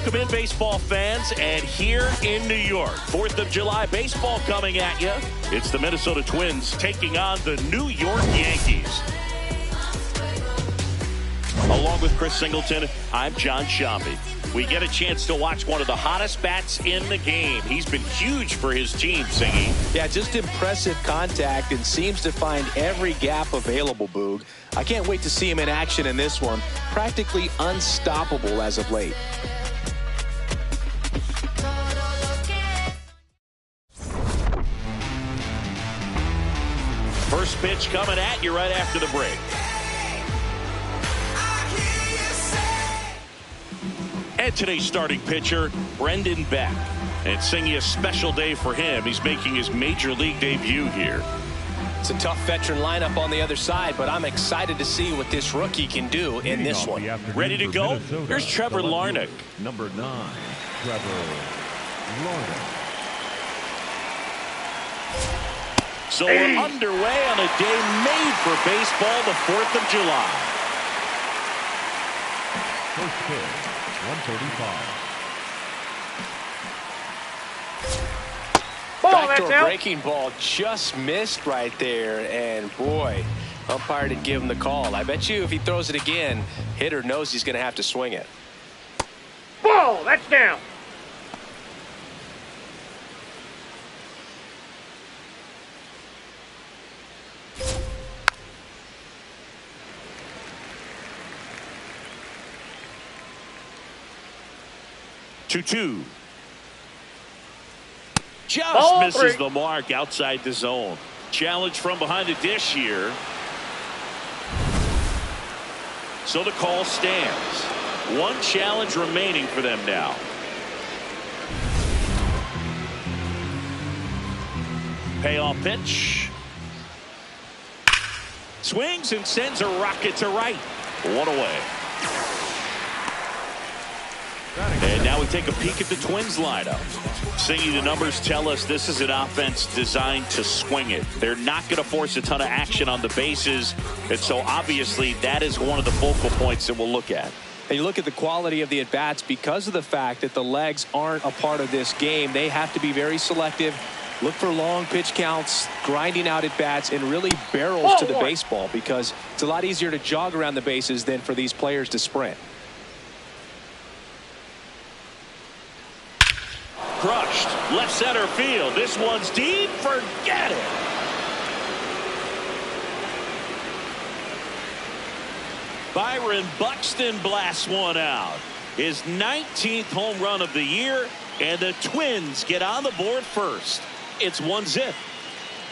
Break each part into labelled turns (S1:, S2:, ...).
S1: Welcome in, baseball fans, and here in New York, 4th of July baseball coming at you. It's the Minnesota Twins taking on the New York Yankees. Along with Chris Singleton, I'm John Shambi. We get a chance to watch one of the hottest bats in the game. He's been huge for his team, Singy.
S2: Yeah, just impressive contact and seems to find every gap available, Boog. I can't wait to see him in action in this one. Practically unstoppable as of late.
S1: First pitch coming at you right after the break. And today's starting pitcher, Brendan Beck. And it's Singy, a special day for him. He's making his major league debut here.
S2: It's a tough veteran lineup on the other side, but I'm excited to see what this rookie can do in this one.
S1: Ready to go? Here's Trevor Larnach.
S3: Number 9, Trevor Larnach.
S1: So we're underway on a day made for baseball, the 4th of July.
S3: First pitch, 135.
S2: Backdoor breaking ball just missed right there, and boy, umpire didn't give him the call. I bet you if he throws it again, hitter knows he's going to have to swing it.
S4: Ball, that's down.
S1: Two. Just misses the mark outside the zone. Challenge from behind the dish here. So the call stands. One challenge remaining for them now. Payoff pitch. Swings and sends a rocket to right. One away. And now we take a peek at the Twins lineup. Singy, the numbers tell us this is an offense designed to swing it. They're not going to force a ton of action on the bases. And so obviously that is one of the focal points that we'll look at.
S2: And you look at the quality of the at-bats because of the fact that the legs aren't a part of this game. They have to be very selective. Look for long pitch counts, grinding out at-bats, and really barrels to the baseball, because it's a lot easier to jog around the bases than for these players to sprint.
S1: Crushed left center field. This one's deep. Forget it. Byron Buxton blasts one out. His 19th home run of the year, and the Twins get on the board first. It's 1-0.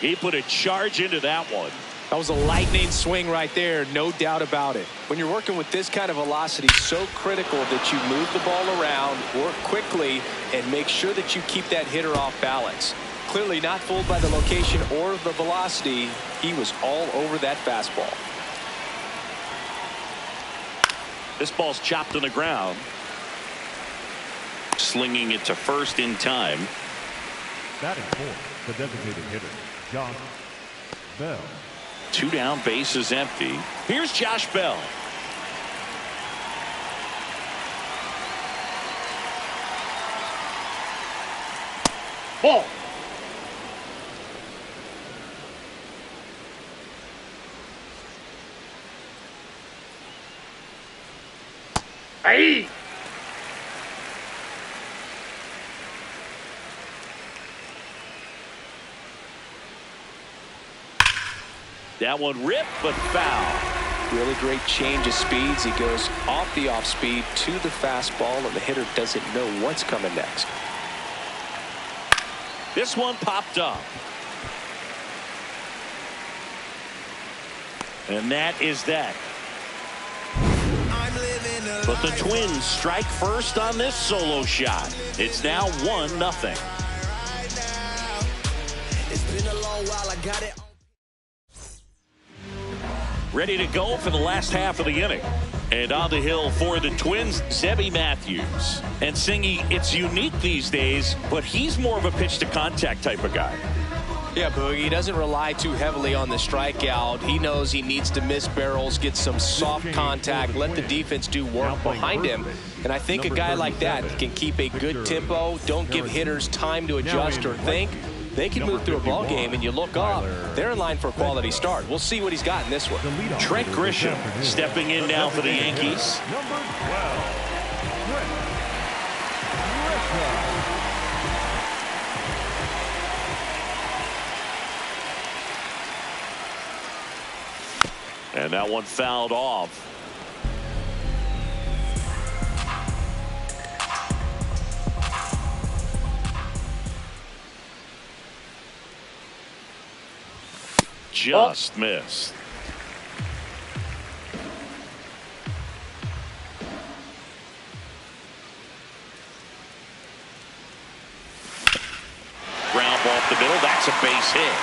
S1: He put a charge into that one.
S2: That was a lightning swing right there, no doubt about it. When you're working with this kind of velocity, so critical that you move the ball around, work quickly, and make sure that you keep that hitter off balance. Clearly not fooled by the location or the velocity. He was all over that fastball.
S1: This ball's chopped on the ground. Slinging it to first in time.
S3: Batting fourth, the designated hitter, Josh Bell.
S1: 2 down, bases empty. Here's Josh Bell.
S4: Ball. Hey.
S1: That one ripped, but foul.
S2: Really great change of speeds. He goes off the off speed to the fastball, and the hitter doesn't know what's coming next.
S1: This one popped up. And that is that. But the Twins strike first on this solo shot. It's now 1-0. Ready to go for the last half of the inning. And on the hill for the Twins, Zebby Matthews. And Singy, it's unique these days, but he's more of a pitch to contact type of guy.
S2: Yeah, Boogie, he doesn't rely too heavily on the strikeout. He knows he needs to miss barrels, get some soft contact, let the defense do work behind him. And I think a guy like that can keep a good tempo, don't give hitters time to adjust or think. They can move through a ball game, and you look up, they're in line for a quality start. We'll see what he's got in this one.
S1: Trent Grisham stepping in now for the Yankees.
S3: Number 12, Trent Grisham.
S1: And that one fouled off. Just missed. Ground ball up the middle. That's a base hit.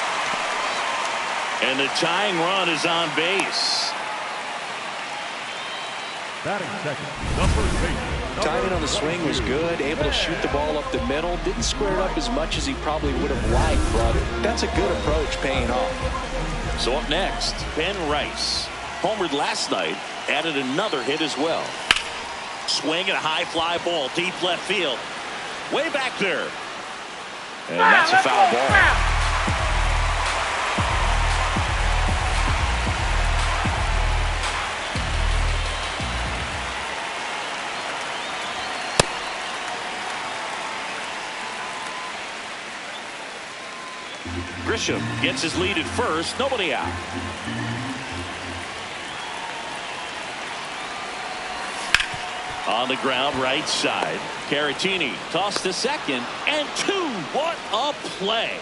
S1: And the tying run is on base.
S3: Batting second, number 8.
S2: Timing on the swing was good, able to shoot the ball up the middle. Didn't square it up as much as he probably would have liked, but that's a good approach paying off.
S1: So up next, Ben Rice. Homered last night, added another hit as well. Swing and a high fly ball, deep left field. Way back there. And that's a foul ball. Grisham gets his lead at first, nobody out. On the ground, right side. Caratini tossed to second, and 2. What a play.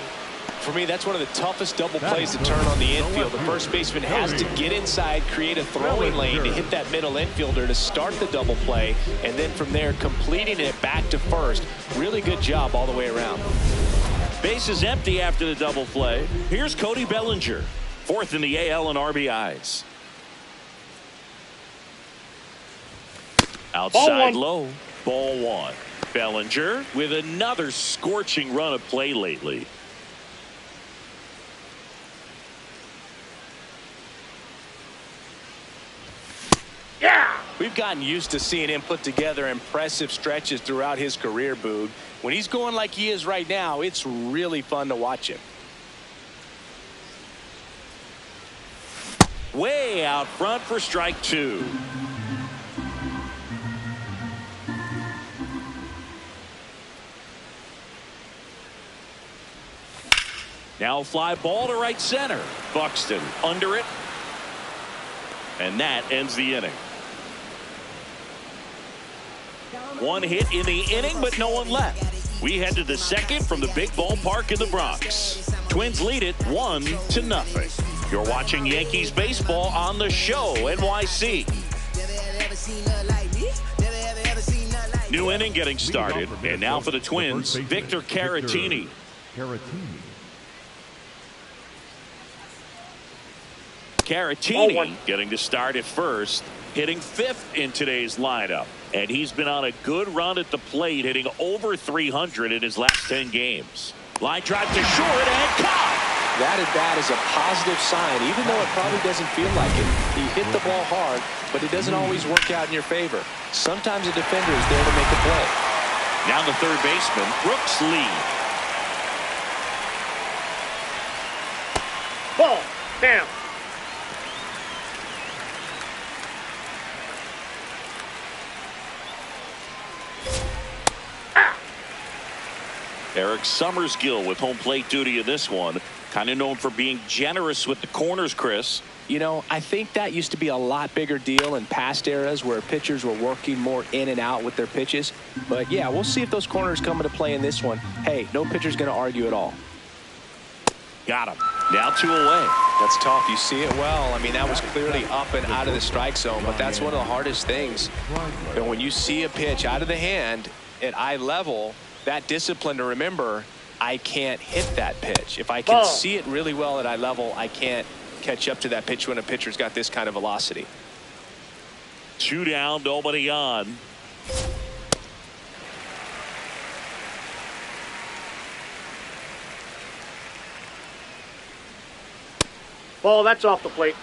S2: For me, that's one of the toughest double plays to turn on the infield. The first baseman has to get inside, create a throwing lane to hit that middle infielder to start the double play, and then from there completing it back to first. Really good job all the way around.
S1: Base is empty after the double play. Here's Cody Bellinger, 4th in the AL in RBIs. Outside low, ball 1. Bellinger with another scorching run of play lately.
S4: Yeah!
S2: We've gotten used to seeing him put together impressive stretches throughout his career, Boog. When he's going like he is right now, it's really fun to watch him.
S1: Way out front for strike 2. Now fly ball to right center. Buxton under it. And that ends the inning. One hit in the inning, but no one left. We head to the second from the big ballpark in the Bronx. Twins lead it 1-0. You're watching Yankees baseball on the Show NYC. New inning getting started, and now for the Twins, Victor Caratini. Caratini getting to start at first, hitting 5th in today's lineup. And he's been on a good run at the plate, hitting over 300 in his last 10 games. Line drive to short and caught.
S2: That at bat is a positive sign, even though it probably doesn't feel like it. He hit the ball hard, but it doesn't always work out in your favor. Sometimes a defender is there to make a play.
S1: Now the third baseman, Brooks Lee.
S4: Ball down.
S1: Eric Summersgill with home plate duty in this one. Kind of known for being generous with the corners, Chris.
S2: You know, I think that used to be a lot bigger deal in past eras where pitchers were working more in and out with their pitches. But yeah, we'll see if those corners come into play in this one. Hey, no pitcher's going to argue at all.
S1: Got him. Now 2 away.
S2: That's tough. You see it well. I mean, that was clearly up and out of the strike zone, but that's one of the hardest things. You know, when you see a pitch out of the hand at eye level, that discipline to remember, I can't hit that pitch. If I can see it really well at eye level, I can't catch up to that pitch when a pitcher's got this kind of velocity.
S1: 2 down, nobody on.
S4: Ball, that's off the plate.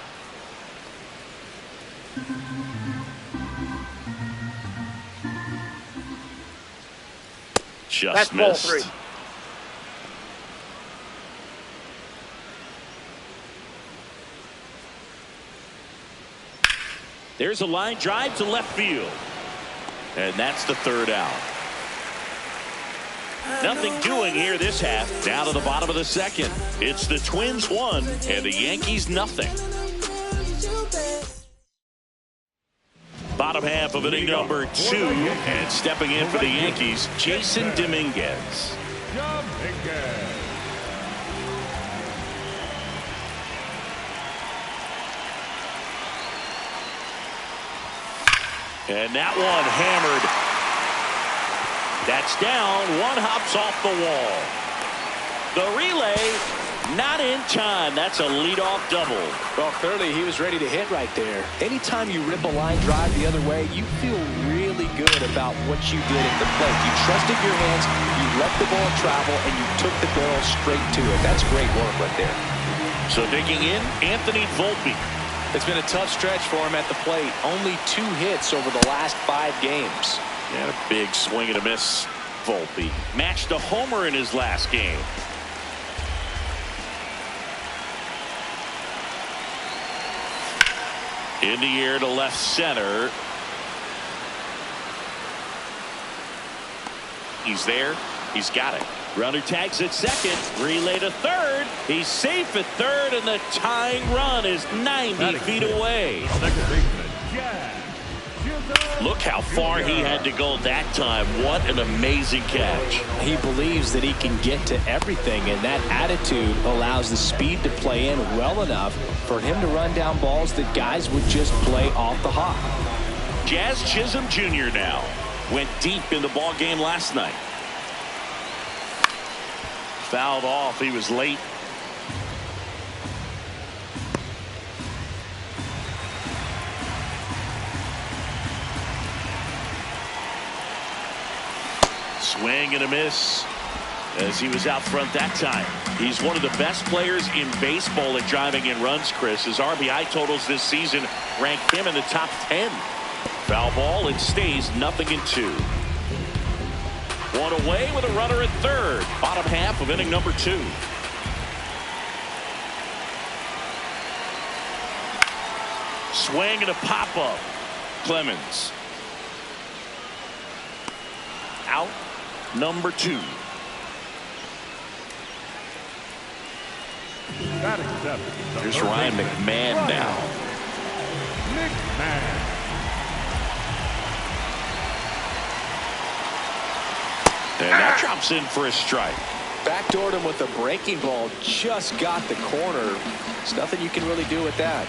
S1: Just
S4: That's ball
S1: missed.
S4: 3.
S1: There's a line drive to left field. And that's the third out. Nothing doing here this half. Down to the bottom of the second. It's the Twins 1 and the Yankees nothing. Bottom half of inning number 2, and stepping in for the Yankees, Jason Dominguez. And that one hammered. That's down. One hops off the wall. The relay not in time. That's a leadoff double.
S2: Well, clearly he was ready to hit right there. Anytime you rip a line drive the other way, you feel really good about what you did at the plate. You trusted your hands, you let the ball travel, and you took the barrel straight to it. That's great work right there.
S1: So digging in, Anthony Volpe.
S2: It's been a tough stretch for him at the plate. Only 2 hits over the last 5 games.
S1: And a big swing and a miss. Volpe matched a homer in his last game. In the air to left center. He's there. He's got it. Runner tags at second. Relay to third. He's safe at third, and the tying run is 90 feet away.
S3: Second baseman, Jazz.
S1: Look how far he had to go that time. What an amazing catch.
S2: He believes that he can get to everything, and that attitude allows the speed to play in well enough for him to run down balls that guys would just play off the hop.
S1: Jazz Chisholm Jr. now went deep in the ball game last night. Fouled off. He was late. Swing and a miss as he was out front that time. He's one of the best players in baseball at driving in runs, Chris. His RBI totals this season rank him in the top 10. Foul ball. It stays 0-2. One away with a runner at third. Bottom half of inning number 2. Swing and a pop-up. Clemens. Out. Number 2.
S3: Batting seventh.
S1: Here's Ryan McMahon now.
S3: McMahon.
S1: And that drops in for a strike.
S2: Backdoored him with a breaking ball. Just got the corner. There's nothing you can really do with that.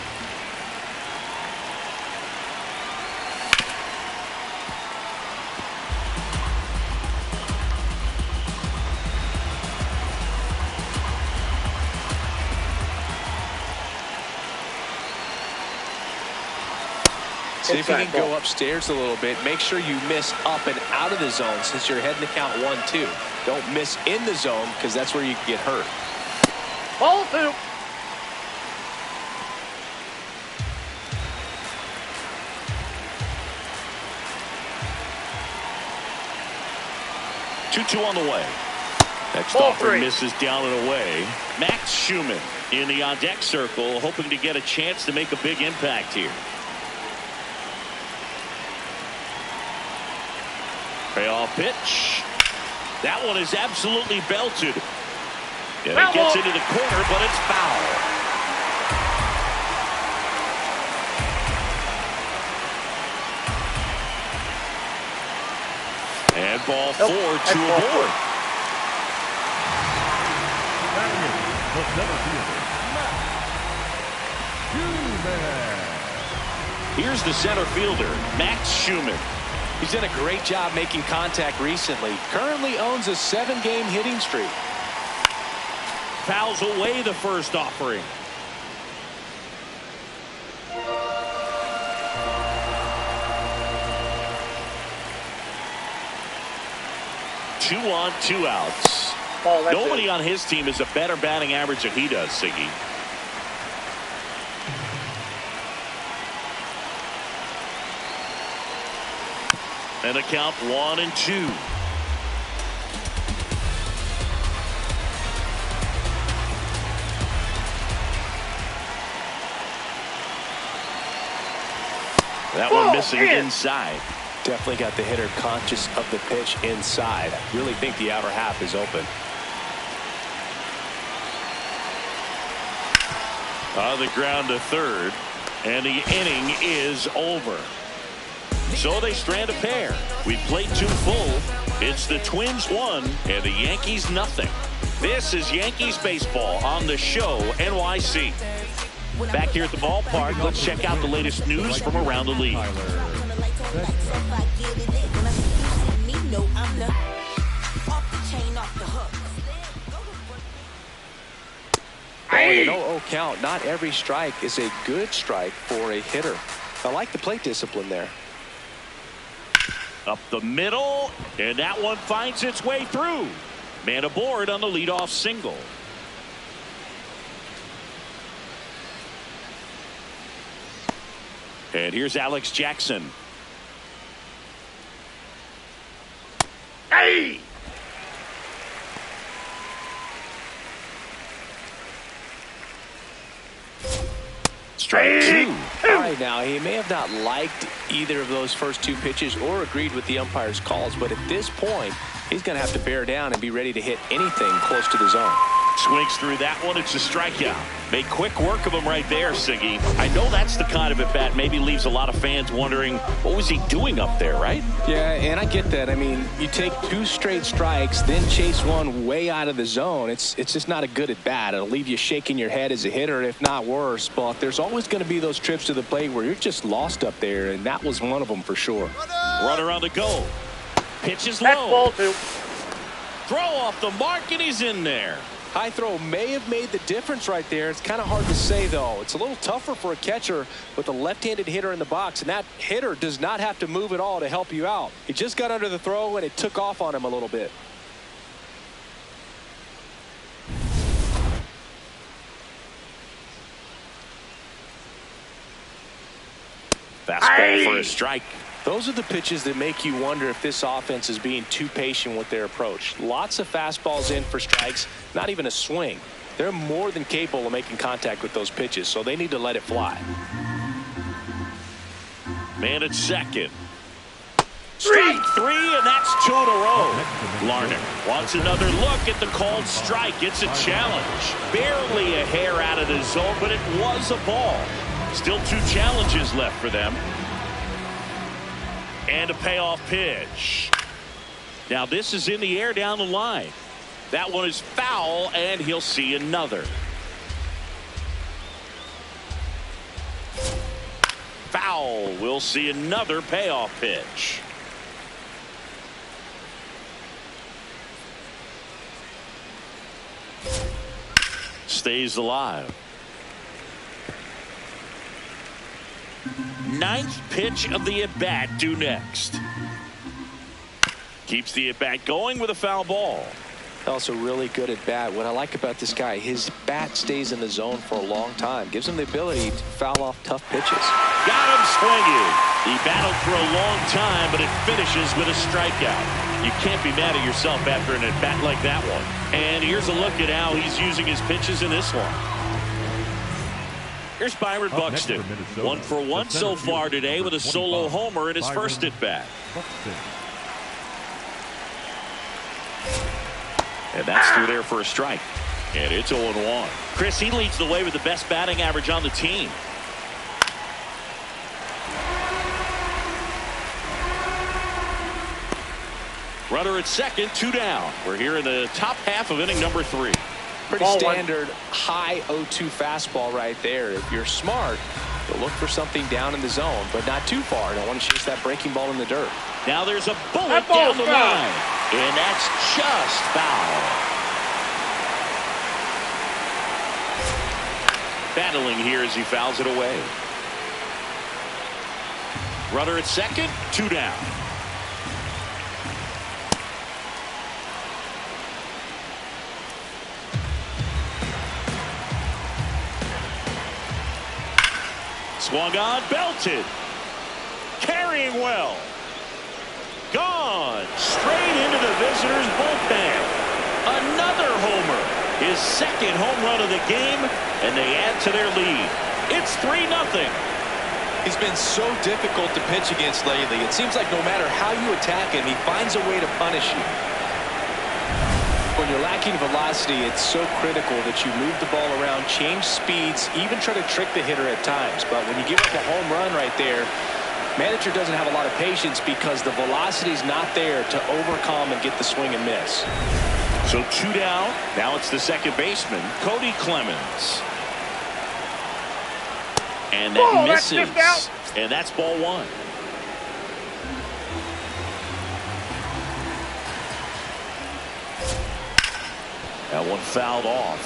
S2: See if you can go upstairs a little bit. Make sure you miss up and out of the zone since you're heading to count 1-2. Don't miss in the zone because that's where you can get hurt.
S4: Ball 2.
S1: Two on the way. Next
S4: Ball
S1: offer
S4: 3.
S1: misses down and away. Max Schumann in the on-deck circle, hoping to get a chance to make a big impact here. Payoff pitch. That one is absolutely belted. And it gets into the corner, but it's foul. And ball 4 to aboard.
S3: The center fielder, Max Schumann.
S1: Here's the center fielder, Max Schumann.
S2: He's done a great job making contact recently. Currently owns a 7-game hitting streak.
S1: Fouls away the first offering. Two on, 2 outs. Nobody on his team has a better batting average than he does, Siggy. And a count 1-2. That one missing inside.
S2: Definitely got the hitter conscious of the pitch inside. Really think the outer half is open.
S1: On the ground to third, and the inning is over. So they strand a pair. We played 2 full. It's the Twins 1 and the Yankees nothing. This is Yankees baseball on the show NYC. Back here at the ballpark, let's check out the latest news from around the league.
S2: An 0-0 count. Not every strike is a good strike for a hitter. I like the plate discipline there.
S1: Up the middle, and that one finds its way through. Man aboard on the leadoff single. And here's Alex Jackson. Hey! Strike 2.
S2: All right, now he may have not liked either of those first 2 pitches or agreed with the umpire's calls, but at this point he's going to have to bear down and be ready to hit anything close to the zone.
S1: Swings through that one. It's a strikeout. Made quick work of him right there, Siggy. I know that's the kind of at bat maybe leaves a lot of fans wondering what was he doing up there, right?
S2: Yeah, and I get that. I mean, you take 2 straight strikes, then chase one way out of the zone. It's just not a good at bat. It'll leave you shaking your head as a hitter, if not worse. But there's always going to be those trips to the plate where you're just lost up there, and that was one of them for sure.
S1: Runner on the go. Pitches
S4: That's
S1: low.
S4: ball 2.
S1: Throw off the mark, and he's in there.
S2: High throw may have made the difference right there. It's kind of hard to say, though. It's a little tougher for a catcher with a left-handed hitter in the box, and that hitter does not have to move at all to help you out. He just got under the throw, and it took off on him a little bit.
S1: Fastball for a strike.
S2: Those are the pitches that make you wonder if this offense is being too patient with their approach. Lots of fastballs in for strikes, not even a swing. They're more than capable of making contact with those pitches, so they need to let it fly.
S1: Man at second. Strike 3, and that's 2 in a row. Larnach wants another look at the called strike. It's a challenge. Barely a hair out of the zone, but it was a ball. Still 2 challenges left for them. And a payoff pitch. Now this is in the air down the line. That one is foul, and he'll see another. Foul. We'll see another payoff pitch. Stays alive. 9th pitch of the at-bat due next. Keeps the at-bat going with a foul ball.
S2: Also really good at bat. What I like about this guy, his bat stays in the zone for a long time. Gives him the ability to foul off tough pitches.
S1: Got him swinging. He battled for a long time, but it finishes with a strikeout. You can't be mad at yourself after an at-bat like that one. And here's a look at how he's using his pitches in this one. Here's Byron Buxton. 1 for 1 so far today with a solo homer in his first at-bat. And that's through there for a strike. And it's 0-1. Chris, he leads the way with the best batting average on the team. Runner at second, 2 down. We're here in the top half of inning number 3.
S2: Pretty standard high 0-2 fastball right there. If you're smart, you'll look for something down in the zone, but not too far. Don't want to chase that breaking ball in the dirt.
S1: Now there's a bullet down the line, and that's just foul. Battling here as he fouls it away. Runner at second, 2 down. Swung on, belted. Carrying well. Gone. Straight into the visitors' bullpen. Another homer. His second home run of the game, and they add to their lead. It's 3-0.
S2: He's been so difficult to pitch against lately. It seems like no matter how you attack him, he finds a way to punish you. When you're lacking velocity, it's so critical that you move the ball around, change speeds, even try to trick the hitter at times. But when you give up a home run right there, manager doesn't have a lot of patience because the velocity's not there to overcome and get the swing and miss.
S1: So 2 down. Now it's the second baseman, Cody Clemens. And that misses. And that's ball 1. That one fouled off.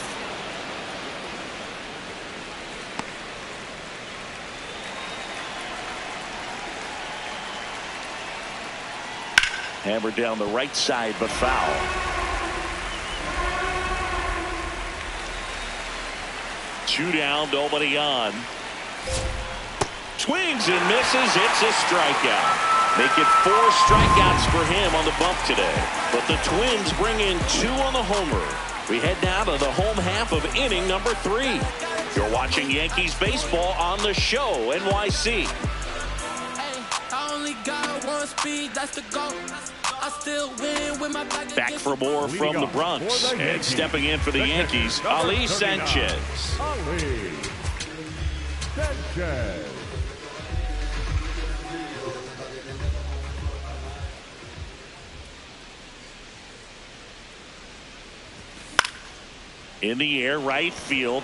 S1: Hammered down the right side, but foul. Two down, nobody on. Swings and misses. It's a strikeout. Make it 4 strikeouts for him on the bump today. But the Twins bring in 2 on the homer. We head now to the home half of inning number 3. You're watching Yankees baseball on the Show, NYC. Back for more from the Bronx. And stepping in for the Yankees, Ali Sanchez.
S3: Ali Sanchez.
S1: In the air, right field.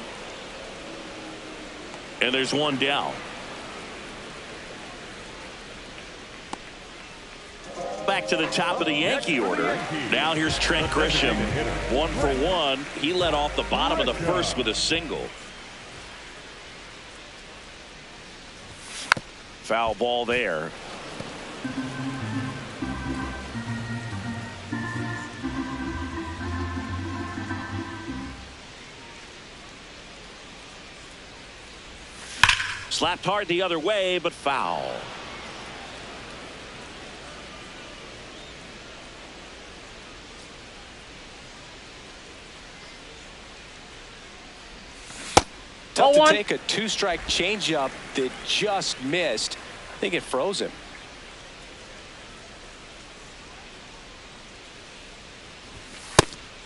S1: And there's one down. Back to the top of the Yankee order. Now here's Trent Grisham. 1 for 1. He led off the bottom of the first with a single. Foul ball there. Slapped hard the other way, but foul.
S2: Tough to take a 2-strike changeup that just missed. I think it froze him.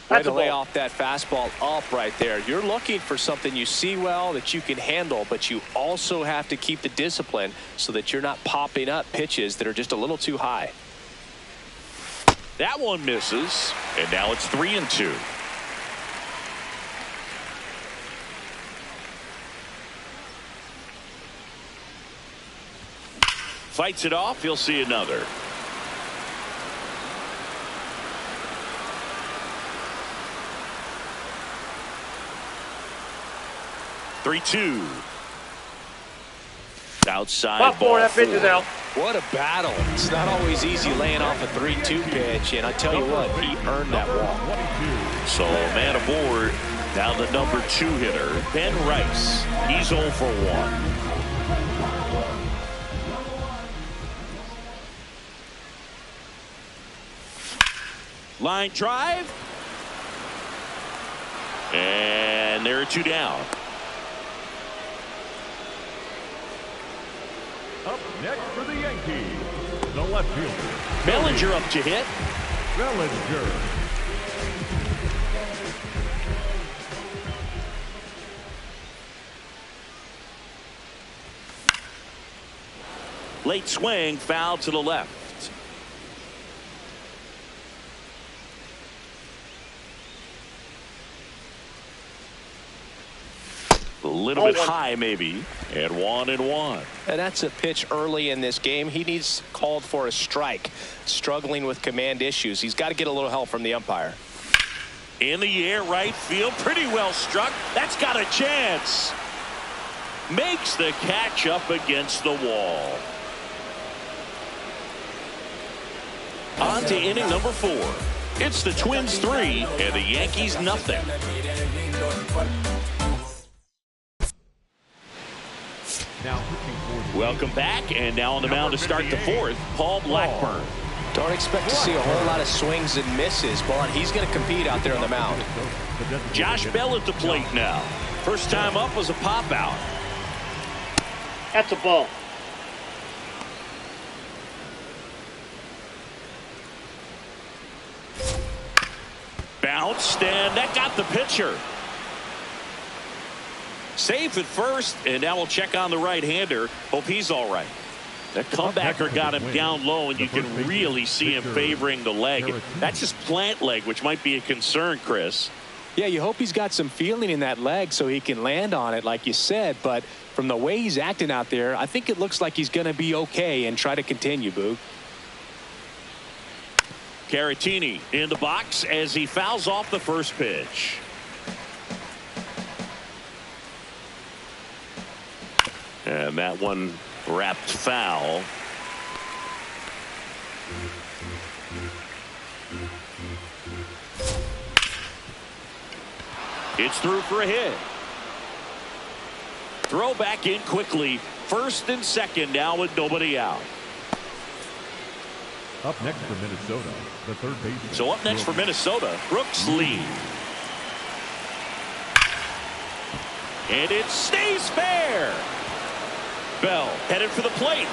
S2: Way to lay off that fastball up right there. You're looking for something you see well that you can handle, but you also have to keep the discipline so that you're not popping up pitches that are just a little too high.
S1: That one misses, and now it's 3-2. Fights it off. He'll see another. Three-two. Outside ball
S4: that pitch is out.
S2: What a battle. It's not always easy laying off a 3-2 pitch, and I tell you what, he earned that walk.
S1: So man aboard. Now the number 2 hitter, Ben Rice. He's 0 for 1. Line drive. And there are 2 down.
S3: Up next for the Yankees, the left fielder.
S1: Bellinger up to hit.
S3: Bellinger.
S1: Late swing, foul to the left. A little bit high, maybe. And 1-1.
S2: And that's a pitch early in this game. He needs called for a strike. Struggling with command issues. He's got to get a little help from the umpire.
S1: In the air, right field. Pretty well struck. That's got a chance. Makes the catch up against the wall. On to inning number 4. It's the Twins 3 and the Yankees nothing. Welcome back, and now on the mound to start the 4th, Paul Blackburn.
S2: Don't expect to see a whole lot of swings and misses, but he's going to compete out there on the mound.
S1: Josh Bell at the plate now. First time up was a pop out.
S4: That's a ball.
S1: bounced, and that got the pitcher. Safe at first, and now we'll check on the right-hander. Hope he's all right. The comebacker got him down low, and you can really see him favoring the leg. That's his plant leg, which might be a concern, Chris.
S2: Yeah, you hope he's got some feeling in that leg so he can land on it, like you said. But from the way he's acting out there, I think it looks like he's going to be okay and try to continue, Boog.
S1: Caratini in the box as he fouls off the first pitch. And that one wrapped foul. It's through for a hit. Throw back in quickly. First and second now with nobody out.
S3: Up next for Minnesota, the third baseman.
S1: So up next for Minnesota, Brooks Lee. And it stays fair. Bell headed for the plate.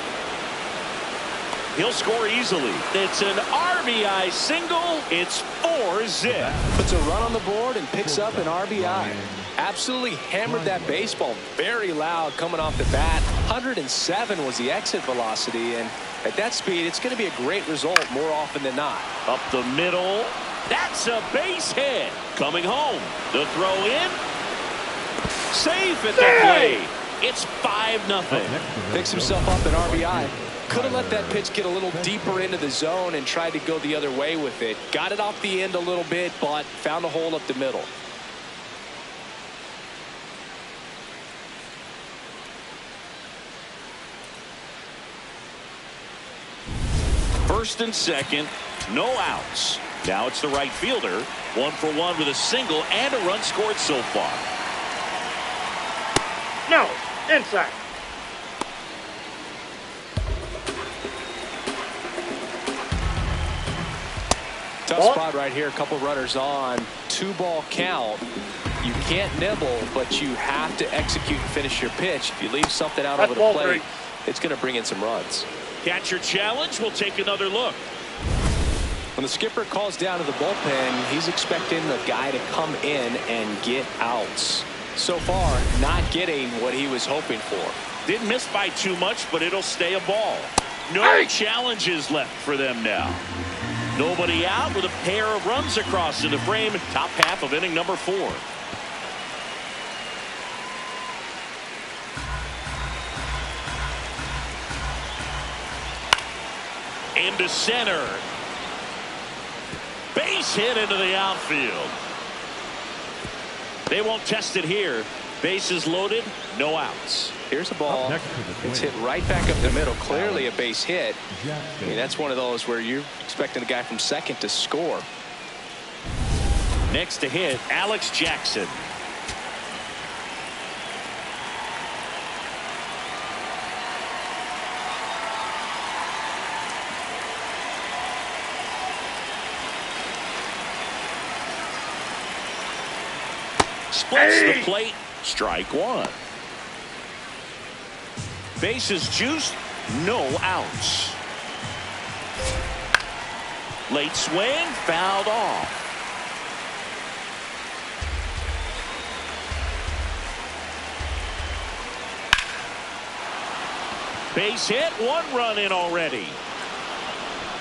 S1: He'll score easily. It's an RBI single. It's 4-zip.
S2: Puts a run on the board and picks up an RBI. Absolutely hammered that baseball. Very loud coming off the bat. 107 was the exit velocity, and at that speed, it's going to be a great result more often than not.
S1: Up the middle. That's a base hit. Coming home. The throw in. Safe at the plate. It's 5-0.
S2: Picks himself up an RBI. Could have let that pitch get a little deeper into the zone and tried to go the other way with it. Got it off the end a little bit, but found a hole up the middle.
S1: First and second, no outs. Now it's the right fielder. 1 for 1 with a single and a run scored so far.
S4: No, inside.
S2: Tough spot right here. A couple runners on. 2-ball count. You can't nibble, but you have to execute and finish your pitch. If you leave something out over the plate, it's going to bring in some runs.
S1: Catcher challenge. We'll take another look.
S2: When the skipper calls down to the bullpen, he's expecting the guy to come in and get outs. So far, not getting what he was hoping for.
S1: Didn't miss by too much, but it'll stay a ball. No challenges left for them now. Nobody out with a pair of runs across in the frame. Top half of inning number 4. Into center. Base hit into the outfield. They won't test it here. Bases loaded, no outs.
S2: Here's a ball. It's hit right back up the middle. Clearly a base hit. I mean, that's one of those where you're expecting a guy from second to score.
S1: Next to hit, Alex Jackson. Splits the plate. Strike 1. Bases juiced. No outs. Late swing. Fouled off. Base hit. 1 run in already.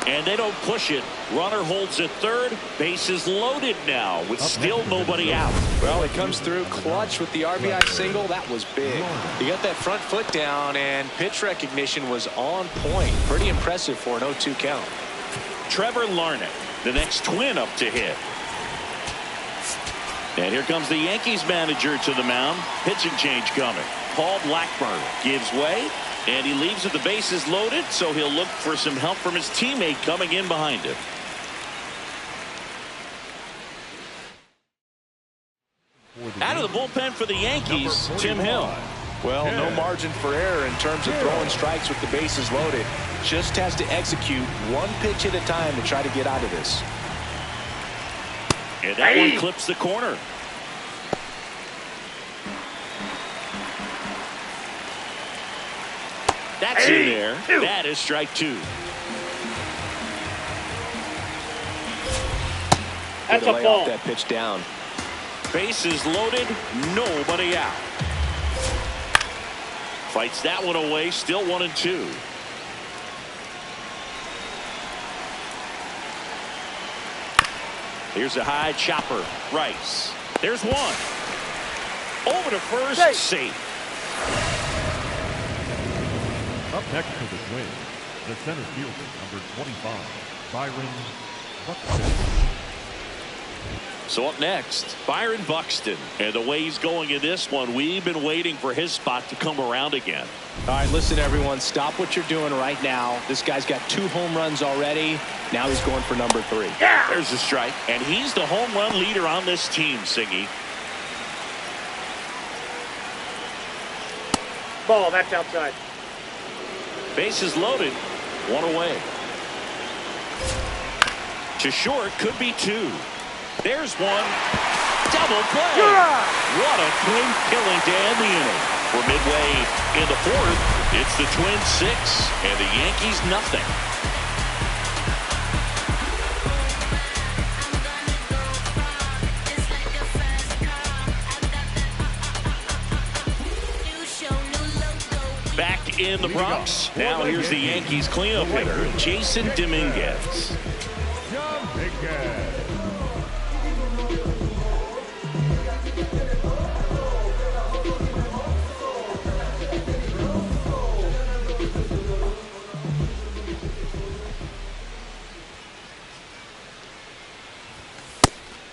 S1: And they don't push it. Runner holds at third. Bases loaded now with still nobody out.
S2: Well, it comes through clutch with the RBI single. That was big. He got that front foot down, and pitch recognition was on point. Pretty impressive for an 0-2 count.
S1: Trevor Larnach, the next Twin up to hit. And here comes the Yankees manager to the mound. Pitching change coming. Paul Blackburn gives way. And he leaves with the bases loaded, so he'll look for some help from his teammate coming in behind him. Out of the bullpen for the Yankees, Tim Hill.
S2: Well, no margin for error in terms of throwing strikes with the bases loaded. Just has to execute one pitch at a time to try to get out of this.
S1: And that one clips the corner. That's in there. That is strike 2.
S4: That's
S2: to
S4: a
S2: lay
S4: ball.
S2: off that pitch down.
S1: Bases loaded, nobody out. Fights that one away, still 1-2. Here's a high chopper. Rice. There's one. Over to first. Safe.
S3: Up next for the Twins, the center fielder, number 25, Byron Buxton.
S1: So up next, Byron Buxton. And the way he's going in this one, we've been waiting for his spot to come around again.
S2: All right, listen, everyone. Stop what you're doing right now. This guy's got 2 home runs already. Now he's going for number 3.
S1: Yeah! There's a strike. And he's the home run leader on this team, Siggy.
S4: Ball, that's outside.
S1: Bases loaded. 1 away. To short, could be 2. There's one. Double play.
S4: Yeah!
S1: What a clean killing to end the inning. We're midway in the 4th. It's the Twins 6 and the Yankees nothing. Back in the Bronx. Now here's the Yankees cleanup hitter, Jason Dominguez.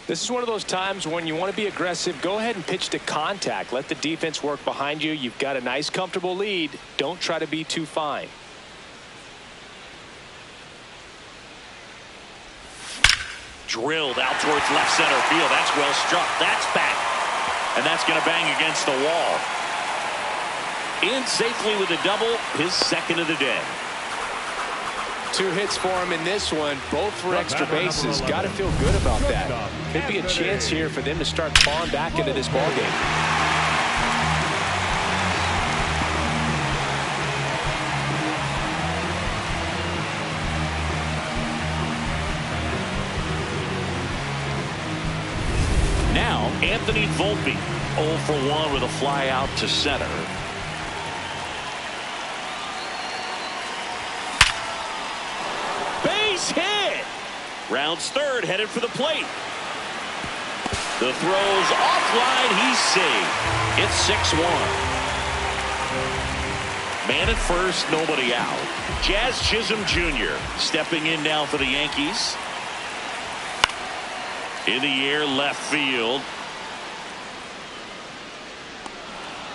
S2: This is one of those times when you want to be aggressive. Go ahead and pitch to contact. Let the defense work behind you. You've got a nice, comfortable lead. Don't try to be too fine.
S1: Drilled out towards left center field. That's well struck. That's back. And that's going to bang against the wall. In safely with a double, his second of the day.
S2: 2 hits for him in this one, both for extra bases. Got to feel good about that. Could be a chance here for them to start clawing back into this ballgame.
S1: Now, Anthony Volpe, 0 for 1 with a fly out to center. Base hit! Rounds third, headed for the plate. The throw's offline, he's safe. It's 6-1. Man at first, nobody out. Jazz Chisholm Jr. stepping in now for the Yankees. In the air, left field.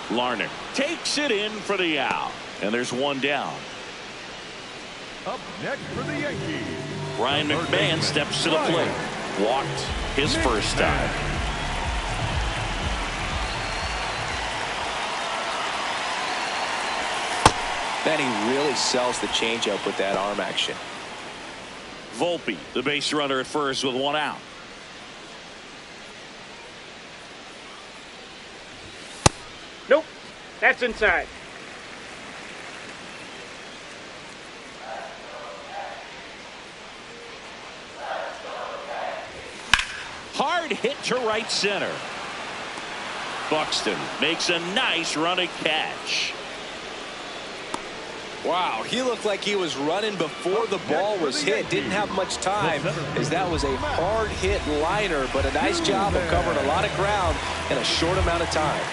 S1: Larnach takes it in for the out. And there's one down.
S3: Up next for the Yankees,
S1: Ryan McMahon steps to the plate. Walked his first time.
S2: Then he really sells the changeup with that arm action.
S1: Volpe, the base runner at first with 1 out.
S4: Nope. That's inside.
S1: Hard hit to right center. Buxton makes a nice running catch.
S2: Wow, he looked like he was running before the ball was hit. Didn't have much time as that was a hard hit liner, but a nice job of covering a lot of ground in a short amount of time.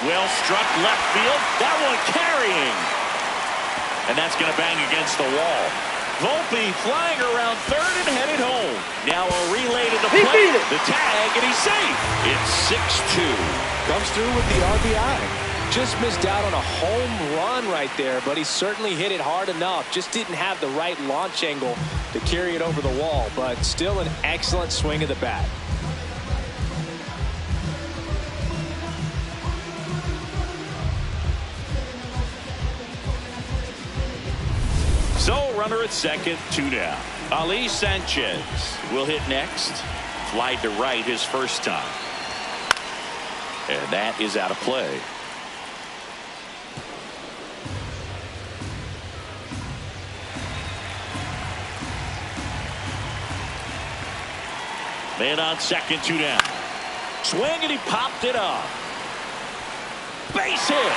S1: Well struck left field. That one carrying. And that's going to bang against the wall. Volpe flying around third and headed home. Now a relay to the plate. The tag, and he's safe. It's 6-2.
S2: Comes through with the RBI. Just missed out on a home run right there, but he certainly hit it hard enough. Just didn't have the right launch angle to carry it over the wall, but still an excellent swing of the bat.
S1: So runner at second, 2 down. Ali Sanchez will hit next. Flied to right his first time. And that is out of play. And on second, 2 down. Swing, and he popped it up. Base hit.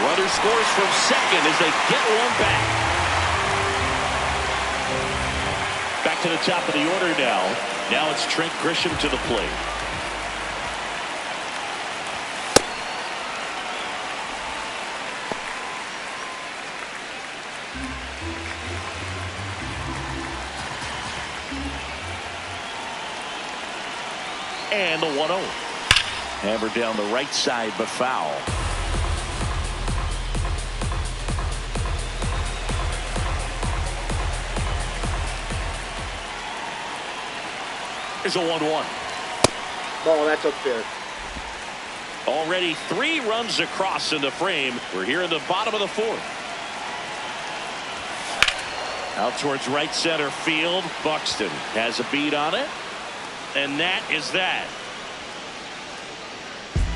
S1: Runner scores from second as they get one back. Back to the top of the order now. Now it's Trent Grisham to the plate. And the 1-0. Hammered down the right side, but foul. Here's a 1-1.
S4: Ball, that's up there.
S1: Already 3 runs across in the frame. We're here in the bottom of the 4th. Out towards right center field. Buxton has a beat on it. And that is that.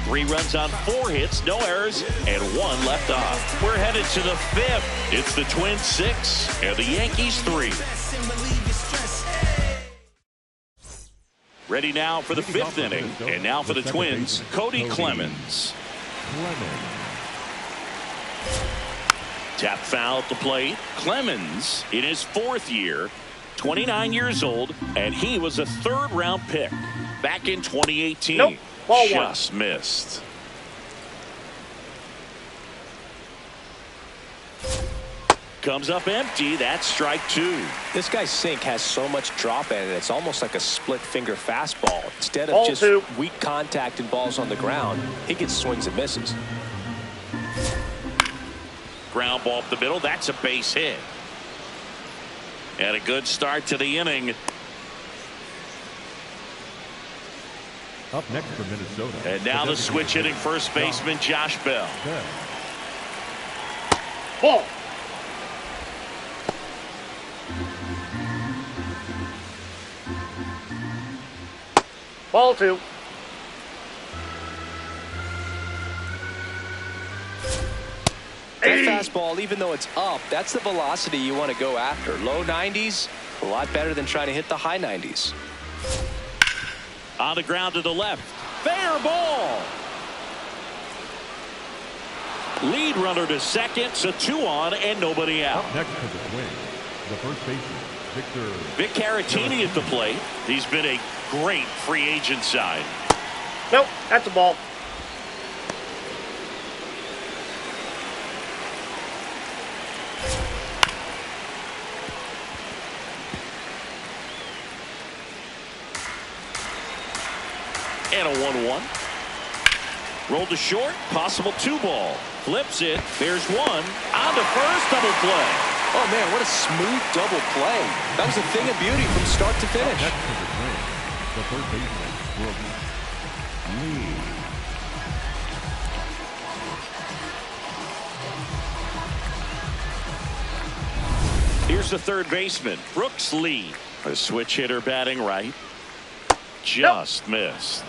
S1: 3 runs on 4 hits, no errors, and 1 left on. We're headed to the 5th. It's the Twins 6 and the Yankees 3. Ready now for the 5th inning. And now for the Twins, Cody Clemens. Tap foul at the plate. Clemens in his 4th year. 29 years old, and he was a 3rd-round pick back in 2018.
S4: Nope. Ball
S1: just missed. Comes up empty. That's strike 2.
S2: This guy's sink has so much drop in it. It's almost like a split-finger fastball. Instead of
S4: Ball
S2: just
S4: 2.
S2: weak contact and balls on the ground, he gets swings and misses.
S1: Ground ball up the middle. That's a base hit. And a good start to the inning.
S3: Up next for Minnesota.
S1: And now the switch hitting first baseman Josh Bell.
S4: Ball. Ball 2.
S2: That fastball, even though it's up, that's the velocity you want to go after. Low 90s, a lot better than trying to hit the high 90s.
S1: On the ground to the left. Fair ball. Lead runner to second, so 2 on and nobody out.
S3: Up next for the Twins, the first baseman,
S1: Vic Caratini at the plate. He's been a great free agent sign.
S4: Nope, that's a ball.
S1: And a 1-1. Rolled to short. Possible 2-ball. Flips it. There's 1. On to first. Double play.
S2: Oh, man, what a smooth double play. That was a thing of beauty from start to finish.
S3: Next for the Twins, the first baseman, Brooks Lee.
S1: Here's the third baseman, Brooks Lee. A switch hitter batting right. Just missed.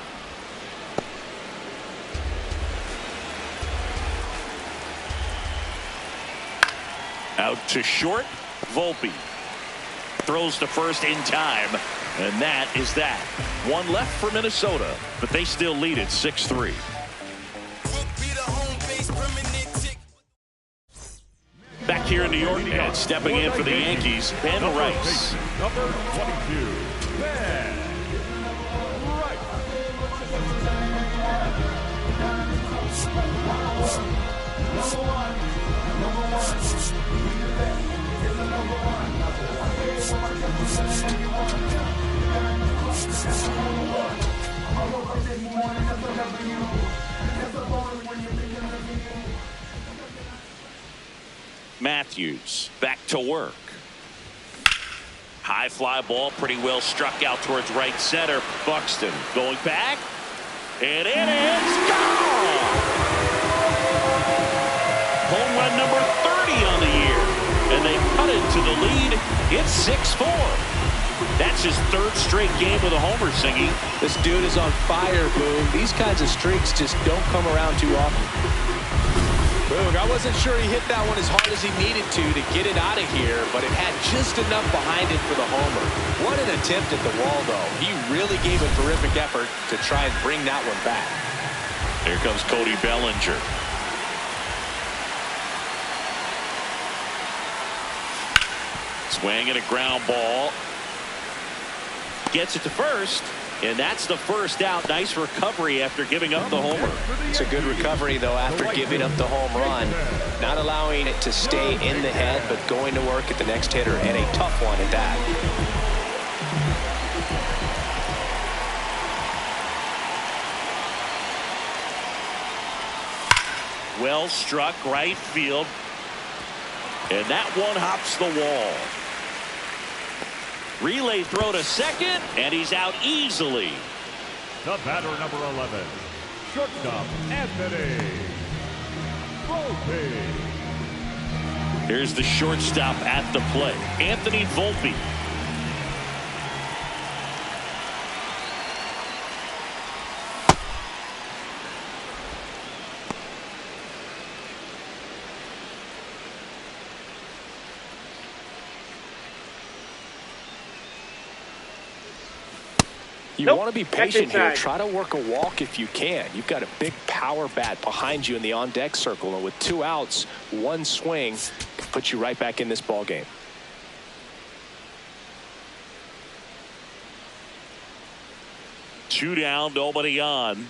S1: Out to short. Volpe throws to first in time, and that is that. 1 left for Minnesota, but they still lead it 6-3. Back here in New York, and stepping in for the Yankees, Ben Rice.
S3: Number 22, Ben Rice.
S1: Matthews back to work. High fly ball, pretty well struck out towards right center. Buxton going back, and it is gone. Home run number 30 on the year, and they cut it to the lead. It's 6-4. That's his 3rd straight game with a homer, Singy.
S2: This dude is on fire, Boone. These kinds of streaks just don't come around too often. Look, I wasn't sure he hit that one as hard as he needed to get it out of here, but it had just enough behind it for the homer. What an attempt at the wall, though. He really gave a terrific effort to try and bring that one back.
S1: Here comes Cody Bellinger. Swing and a ground ball. Gets it to first. And that's the first out. Nice recovery after giving up the homer.
S2: It's a good recovery, though, after giving up the home run. Not allowing it to stay in the head, but going to work at the next hitter, and a tough one at that.
S1: Well struck right field. And that one hops the wall. Relay throw to second, and he's out easily.
S3: The batter, number 11, shortstop Anthony Volpe.
S1: Here's the shortstop at the plate, Anthony Volpe.
S2: You want to be patient here. Try to work a walk if you can. You've got a big power bat behind you in the on-deck circle, and with 2 outs, 1 swing can put you right back in this ball game.
S1: Two down, nobody on.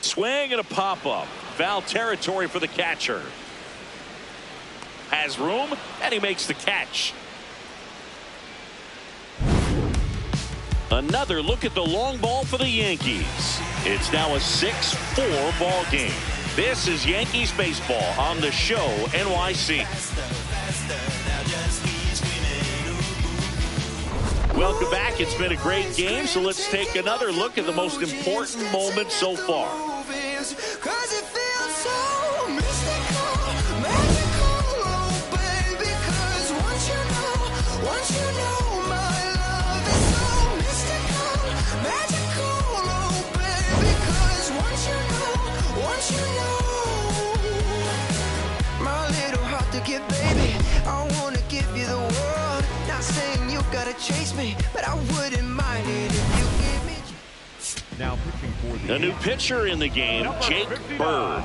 S1: Swing and a pop-up. Foul territory for the catcher. Has room, and he makes the catch. Another look at the long ball for the Yankees. It's now a 6-4 ball game. This is Yankees baseball on the Show NYC. Welcome back. It's been a great game, so let's take another look at the most important moment so far.
S5: Cause it feels so mystical, magical, oh baby, cause once you know my love is so mystical, magical, oh baby, cause once you know my little heart to give, baby, I wanna give you the world, not saying you gotta chase me, but I wouldn't mind it if you gave me.
S3: Now pitching for the
S1: new pitcher in the game, Jake Bird.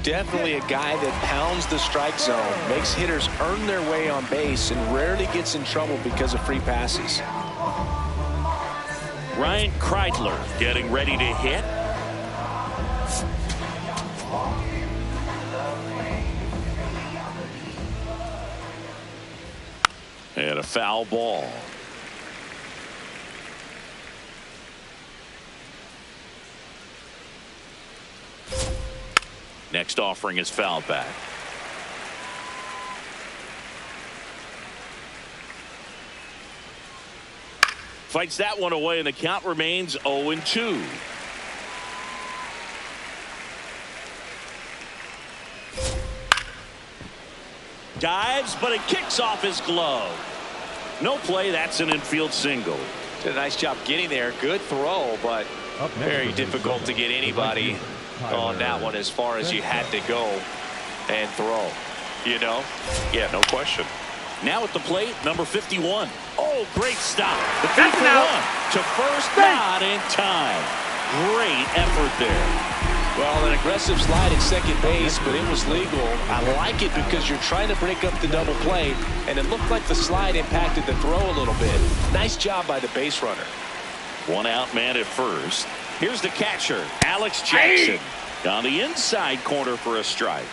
S2: Definitely a guy that pounds the strike zone, makes hitters earn their way on base, and rarely gets in trouble because of free passes.
S1: Ryan Kreidler getting ready to hit. And a foul ball. Next offering is fouled back. Fights that one away, and the count remains 0-2. Dives, but it kicks off his glove. No play. That's an infield single.
S2: Did a nice job getting there. Good throw, but very difficult to get anybody on that one as far as you had to go and throw. You know?
S1: Yeah, no question. Now at the plate, number 51. Oh, great stop. The 2-for-1 to first, not in time. Great effort there.
S2: Well, an aggressive slide at second base, but it was legal. I like it because you're trying to break up the double play, and it looked like the slide impacted the throw a little bit. Nice job by the base runner.
S1: 1 out man at first. Here's the catcher, Alex Jackson, on the inside corner for a strike.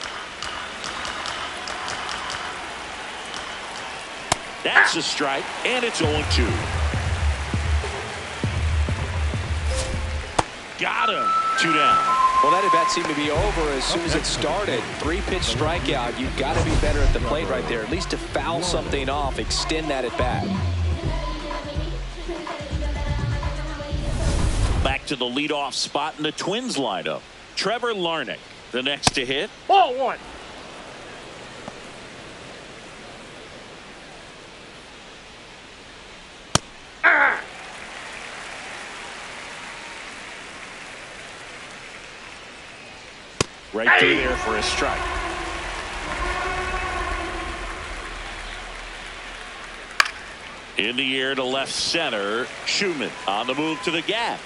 S1: That's a strike, and it's 0-2. Got him. 2 down.
S2: Well, that at bat seemed to be over as soon as it started. 3-pitch strikeout. You've got to be better at the plate right there, at least to foul something off, extend that at bat.
S1: Back to the leadoff spot in the Twins lineup. Trevor Larnach, the next to hit.
S4: Ball 1.
S2: Right through there for a strike.
S1: In the air to left center. Schumann on the move to the gap.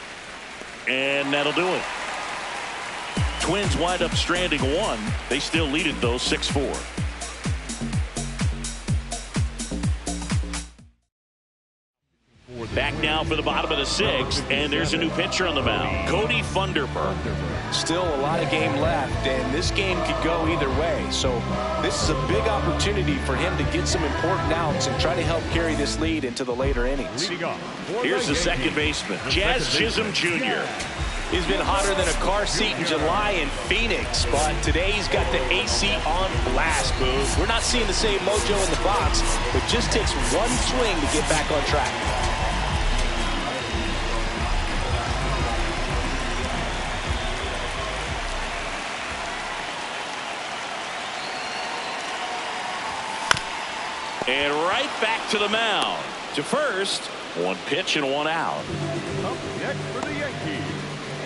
S1: And that'll do it. Twins wind up stranding one. They still lead it, though, 6-4. Back now for the bottom of the sixth, and there's a new pitcher on the mound, Cody Funderburk.
S2: Still a lot of game left, and this game could go either way. So this is a big opportunity for him to get some important outs and try to help carry this lead into the later innings.
S1: Here's the second baseman, Jazz Chisholm Jr.
S2: He's been hotter than a car seat in July in Phoenix, but today he's got the AC on blast, Booth. We're not seeing the same mojo in the box, but just takes one swing to get back on track.
S1: And right back to the mound. To first, one pitch and one out.
S3: Up next for the Yankees,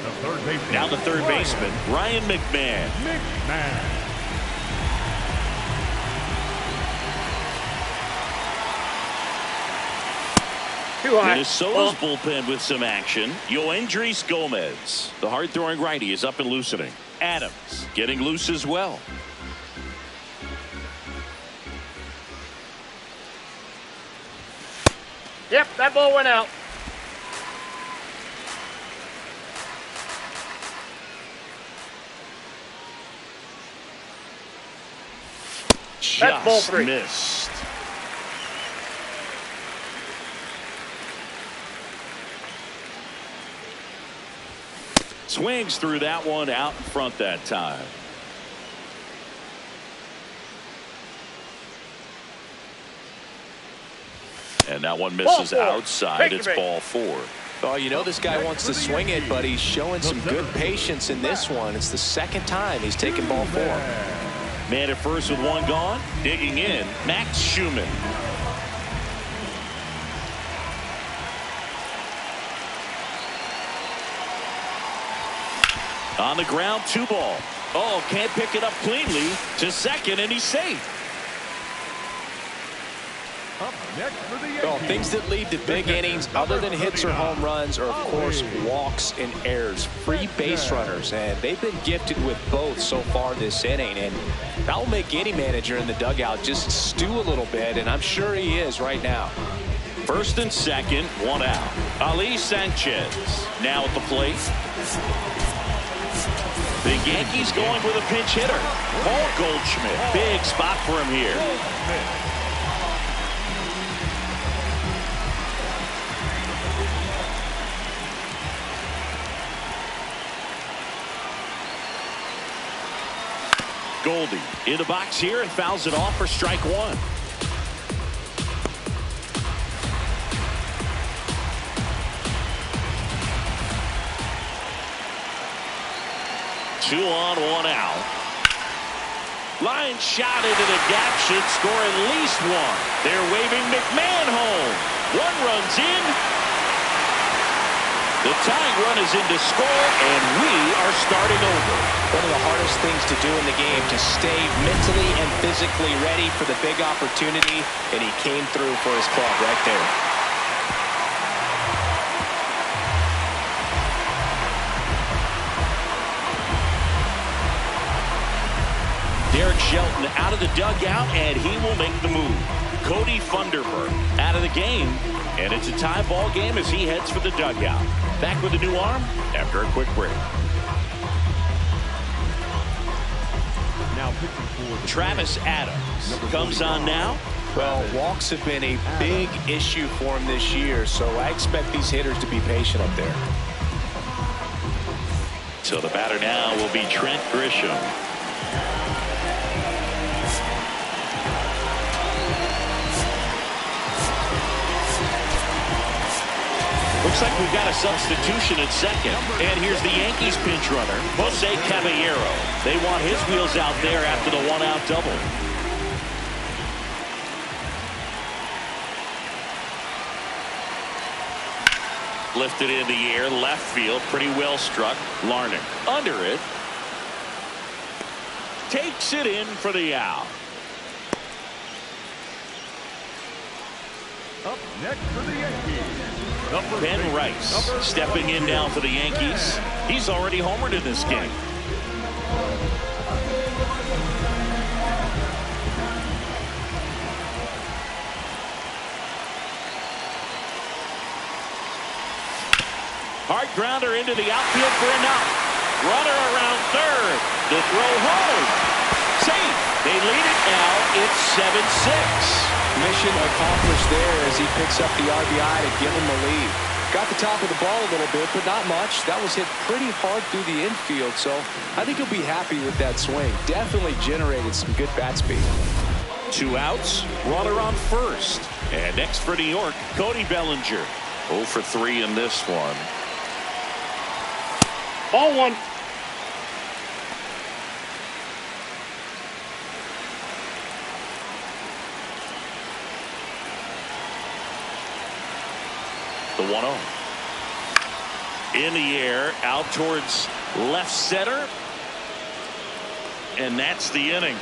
S3: the third baseman.
S1: Now the third baseman, Ryan McMahon.
S4: Too high.
S1: Minnesota's bullpen with some action. Yoendrys Gomez, the hard-throwing righty, is up and loosening. Adams getting loose as well.
S4: Yep, that ball went out. That's ball
S1: Just
S4: three.
S1: missed. Swings through that one out in front that time. And that one misses outside. It's ball four.
S2: Oh, you know this guy wants to swing it, but he's showing some good patience in this one. It's the second time he's taken ball four.
S1: Man at first with one gone. Digging in, Max Schumann. On the ground, 2 ball. Oh, can't pick it up cleanly to second, and he's safe.
S3: Up next for the Yankees.
S2: Well, things that lead to big innings other than hits or home runs are, of course, walks and errors, free base runners, and they've been gifted with both so far this inning, and that will make any manager in the dugout just stew a little bit, and I'm sure he is right now.
S1: First and second, 1 out. Ali Sanchez now at the plate. The Yankees going with a pinch hitter, Paul Goldschmidt. Big spot for him here. Goldie in the box here and fouls it off for strike 1. 2 on, 1 out. Line shot into the gap should score at least 1. They're waving McMahon home. 1 runs in. The tying run is in to score, and we are starting over.
S2: One of the hardest things to do in the game, to stay mentally and physically ready for the big opportunity, and he came through for his club right there.
S1: Derek Shelton out of the dugout, and he will make the move. Cody Funderburk out of the game, and it's a tie ball game as he heads for the dugout. Back with a new arm after a quick break.
S3: Now pitching for the
S1: Travis Adams comes on now.
S2: Well, walks have been a big issue for him this year, so I expect these hitters to be patient up there.
S1: So the batter now will be Trent Grisham. Looks like we've got a substitution at second. And here's the Yankees pinch runner, Jose Caballero. They want his wheels out there after the 1-out double. Lifted in the air, left field, pretty well struck. Larnach under it. takes it in for the out.
S3: Up next for the Yankees,
S1: Ben Rice stepping in now for the Yankees. He's already homered in this game. Hard grounder into the outfield for a knock. Runner around third. The throw home. Safe. They lead it now. It's 7-6.
S2: Mission accomplished there as he picks up the RBI to give him the lead. Got the top of the ball a little bit, but not much. That was hit pretty hard through the infield, so I think he'll be happy with that swing. Definitely generated some good bat speed.
S1: 2 outs. Runner on first. And next for New York, Cody Bellinger. 0 for 3 in this one.
S4: Ball 1.
S1: The 1-0. In the air, out towards left center. And that's the inning.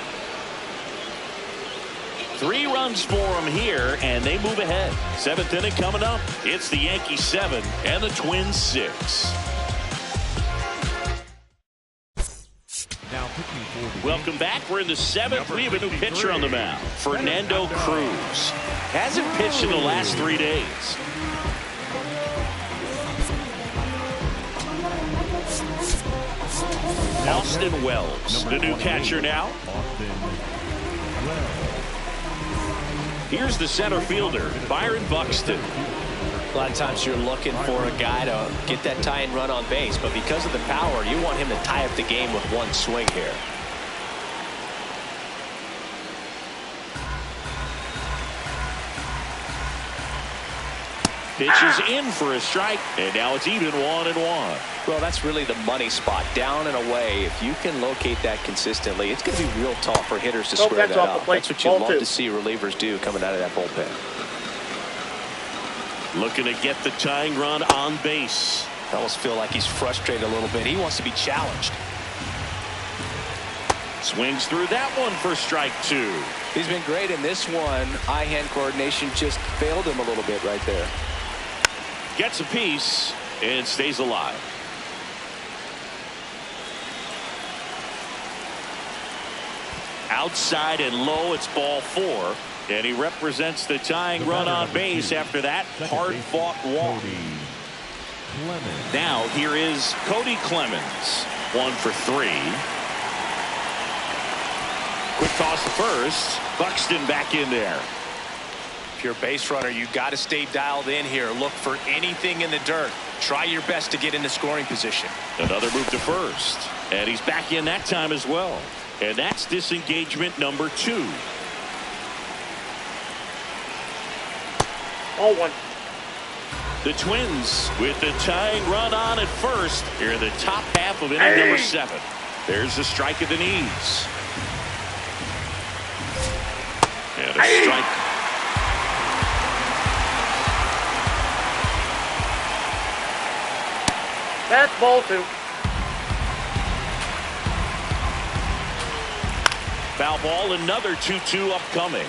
S1: 3 runs for them here, and they move ahead. 7th inning coming up. It's the Yankees 7 and the Twins 6. Welcome back. We're in the 7th. We have a new pitcher on the mound. Fernando Cruz. Hasn't pitched in the last 3 days. Austin Wells, the new catcher now. Here's the center fielder, Byron Buxton.
S2: A lot of times you're looking for a guy to get that tying run on base, but because of the power, you want him to tie up the game with one swing here.
S1: Pitches in for a strike, and now it's even 1-1.
S2: Well, that's really the money spot, down and away. If you can locate that consistently, it's going to be real tough for hitters to square that up. That's what you love to see relievers do coming out of that bullpen.
S1: Looking to get the tying run on base.
S2: I almost feel like he's frustrated a little bit. He wants to be challenged.
S1: Swings through that one for strike 2.
S2: He's been great in this one. Eye-hand coordination just failed him a little bit right there.
S1: Gets a piece and stays alive. Outside and low, it's ball 4. And he represents the tying run on base after that hard-fought walk. Now here is Cody Clemens. 1 for 3. Quick toss to first. Buxton back in there.
S2: If you're a base runner, you got to stay dialed in here. Look for anything in the dirt. Try your best to get into scoring position.
S1: Another move to first. And he's back in that time as well. And that's disengagement number 2.
S4: Ball 1.
S1: The Twins with the tying run on at first here in the top half of inning number 7. There's the strike at the knees. And a strike.
S4: That's ball 2.
S1: Foul ball, another 2-2 upcoming.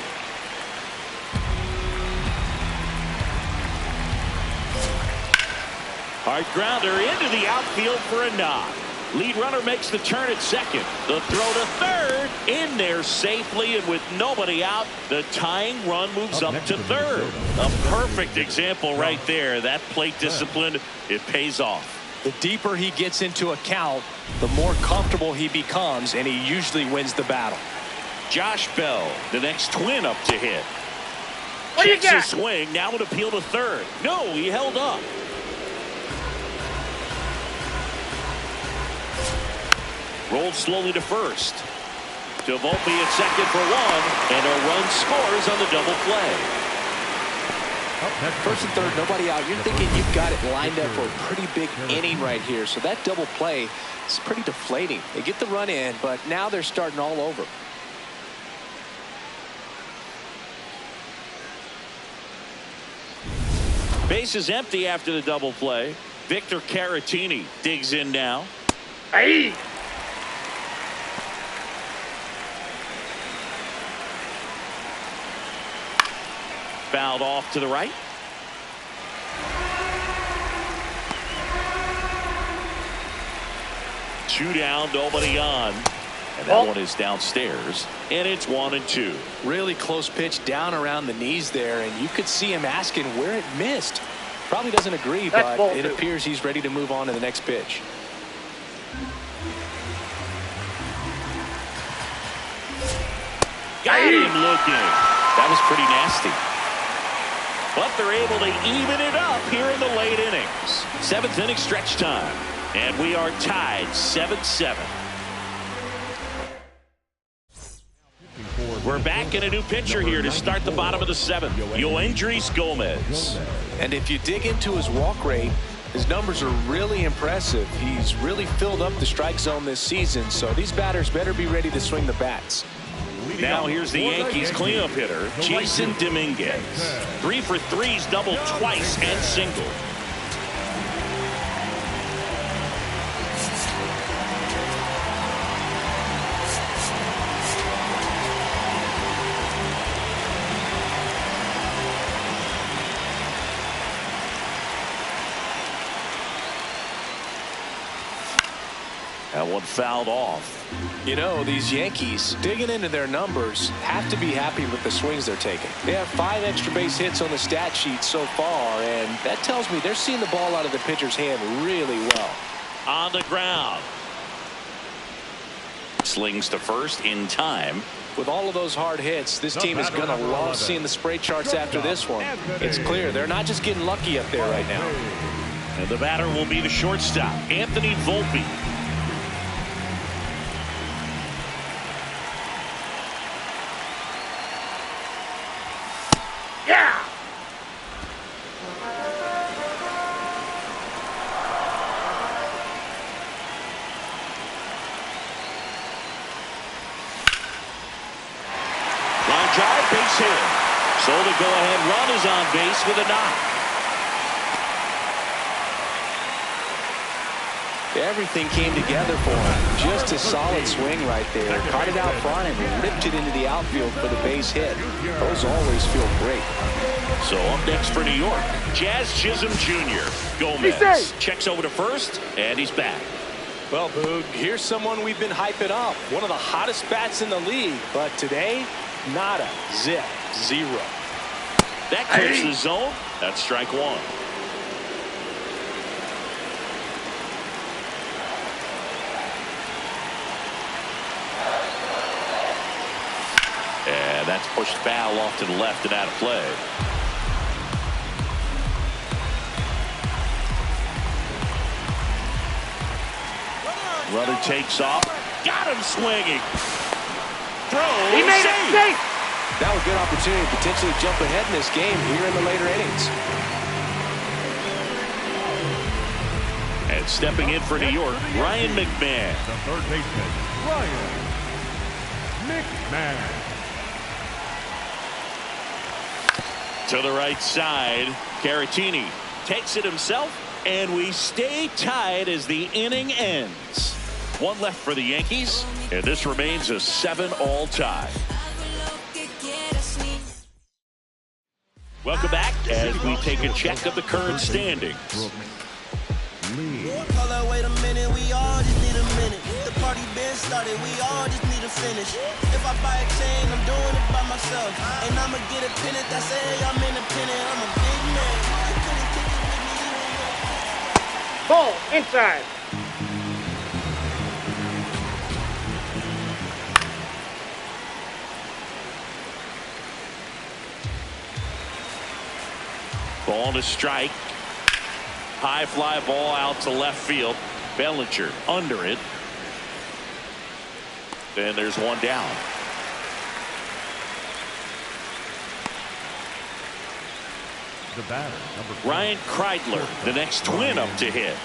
S1: Hard grounder into the outfield for a knock. Lead runner makes the turn at second. The throw to third. In there safely, and with nobody out, the tying run moves up to third. A perfect example right there. That plate discipline, it pays off.
S2: The deeper he gets into a count, the more comfortable he becomes, and he usually wins the battle.
S1: Josh Bell, the next Twin up to hit.
S4: What do you got?
S1: A swing, now an appeal to third. No, he held up. Rolled slowly to first. To Volpe at second for 1, and a run scores on the double play.
S2: First and third, nobody out. You're thinking you've got it lined up for a pretty big inning right here. So that double play is pretty deflating. They get the run in, but now they're starting all over.
S1: Base is empty after the double play. Victor Caratini digs in now.
S4: Hey!
S1: fouled off to the right. Two down, nobody on. And that one is downstairs, and it's 1-2.
S2: Really close pitch down around the knees there, and you could see him asking where it missed. Probably doesn't agree, but it appears he's ready to move on to the next pitch.
S1: Got him looking. That was pretty nasty. But they're able to even it up here in the late innings. 7th inning stretch time, and we are tied 7-7. We're back in a new pitcher here to start the bottom of the 7th. Yoendrys Gomez.
S2: And if you dig into his walk rate, his numbers are really impressive. He's really filled up the strike zone this season, so these batters better be ready to swing the bats.
S1: Now here's the Yankees cleanup hitter, Jason Dominguez. 3 for 3's doubled twice and singled. That one fouled off.
S2: You know, these Yankees, digging into their numbers, have to be happy with the swings they're taking. They have 5 extra base hits on the stat sheet so far, and that tells me they're seeing the ball out of the pitcher's hand really well.
S1: On the ground. Slings to first in time.
S2: With all of those hard hits, this team is going to love seeing the spray charts after this one. It's clear they're not just getting lucky up there right now.
S1: And the batter will be the shortstop, Anthony Volpe. Drive, base hit. So the go-ahead run is on base with a knock.
S2: Everything came together for him. Just a solid swing right there. Caught it out front and ripped it into the outfield for the base hit. Those always feel great.
S1: So up next for New York, Jazz Chisholm Jr. Gomez checks over to first, and he's back.
S2: Well, Boog, here's someone we've been hyping up. One of the hottest bats in the league. But today, nada, zip, zero.
S1: That clears the zone. That's strike one. And that's pushed foul off to the left and out of play. Runner takes off. Got him swinging. Throw.
S4: He made it safe.
S2: Now a good opportunity to potentially jump ahead in this game here in the later innings.
S1: And stepping in for New York, Ryan McMahon.
S3: The third baseman, Ryan McMahon.
S1: To the right side, Caratini takes it himself, and we stay tied as the inning ends. One left for the Yankees, and this remains a 7-all tie. Welcome back as we take a check of the current standings.
S6: Hold up, wait a minute, we all just need a minute. The party been started, we all just need to finish. If I buy a chain, I'm doing it by myself. And I'ma get a pennant that say I'm independent. I'm a big man. You couldn't kick it with me, you ain't gonna.
S4: Ball inside.
S1: Ball to strike. High fly ball out to left field. Bellinger under it. Then there's one down.
S3: The batter, number 4.
S1: Ryan Kreidler, the next twin up to hit.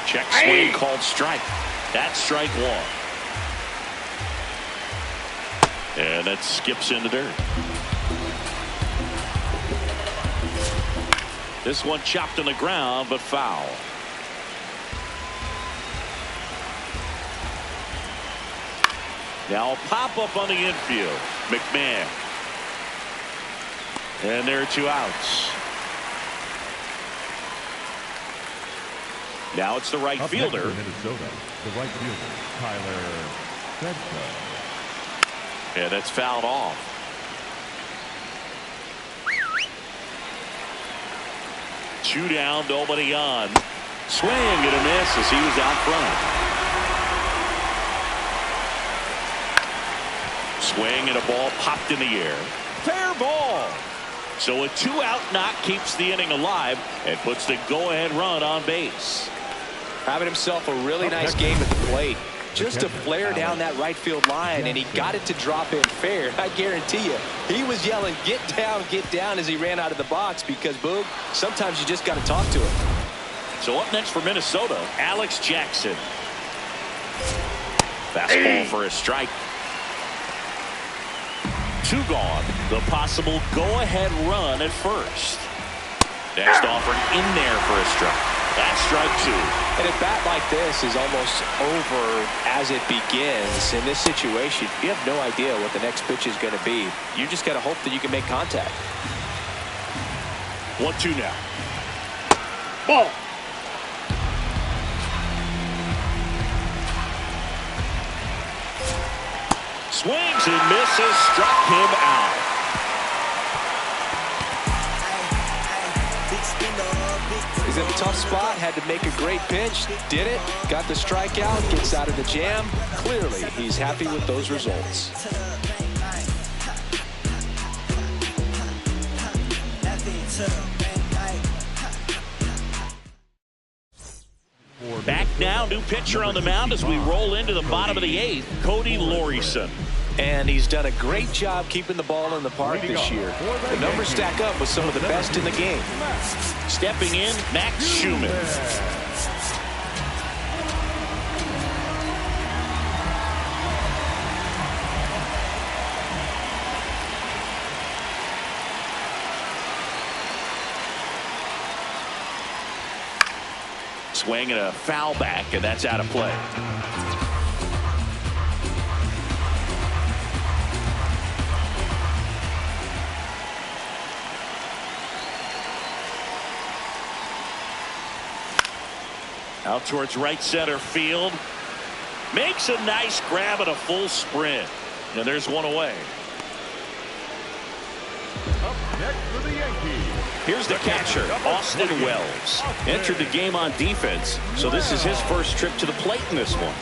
S1: Check swing called strike. That's strike one. And that skips into dirt. This one chopped on the ground, but foul. Now a pop-up on the infield. McMahon. And there are 2 outs. Now it's the right
S3: Up
S1: fielder.
S3: next for Minnesota, the right fielder, Tyler Bedford.
S1: Yeah, that's fouled off. Two down, nobody on. Swing and a miss as he was out front. Swing and a ball popped in the air. Fair ball. So a 2-out knock keeps the inning alive and puts the go-ahead run on base.
S2: Having himself a really nice game at the plate. Just a flare down that right field line, and he got it to drop in fair. I guarantee you, he was yelling, get down, as he ran out of the box because, Boog, sometimes you just got to talk to him.
S1: So up next for Minnesota, Alex Jackson. Fastball for a strike. 2 gone. The possible go-ahead run at first. Next offering in there for a strike. That's strike 2.
S2: And a bat like this is almost over as it begins. In this situation, you have no idea what the next pitch is going to be. You just got to hope that you can make contact.
S1: 1-2 now.
S4: Ball.
S1: Swings and misses, struck him out.
S2: He's in a tough spot, had to make a great pitch, did it, got the strikeout, gets out of the jam. Clearly, he's happy with those results.
S1: Back now, new pitcher on the mound as we roll into the bottom of the 8th, Cody Lorison.
S2: And he's done a great job keeping the ball in the park this year. The numbers stack up with some of the best in the game.
S1: Stepping in, Max Schumann. Swing and a foul back, and that's out of play. Out towards right center field. Makes a nice grab and a full sprint. And there's one away.
S3: Up next for the Yankees.
S1: Here's the catcher, Austin Wells. Entered the game on defense, so this is his first trip to the plate in this one.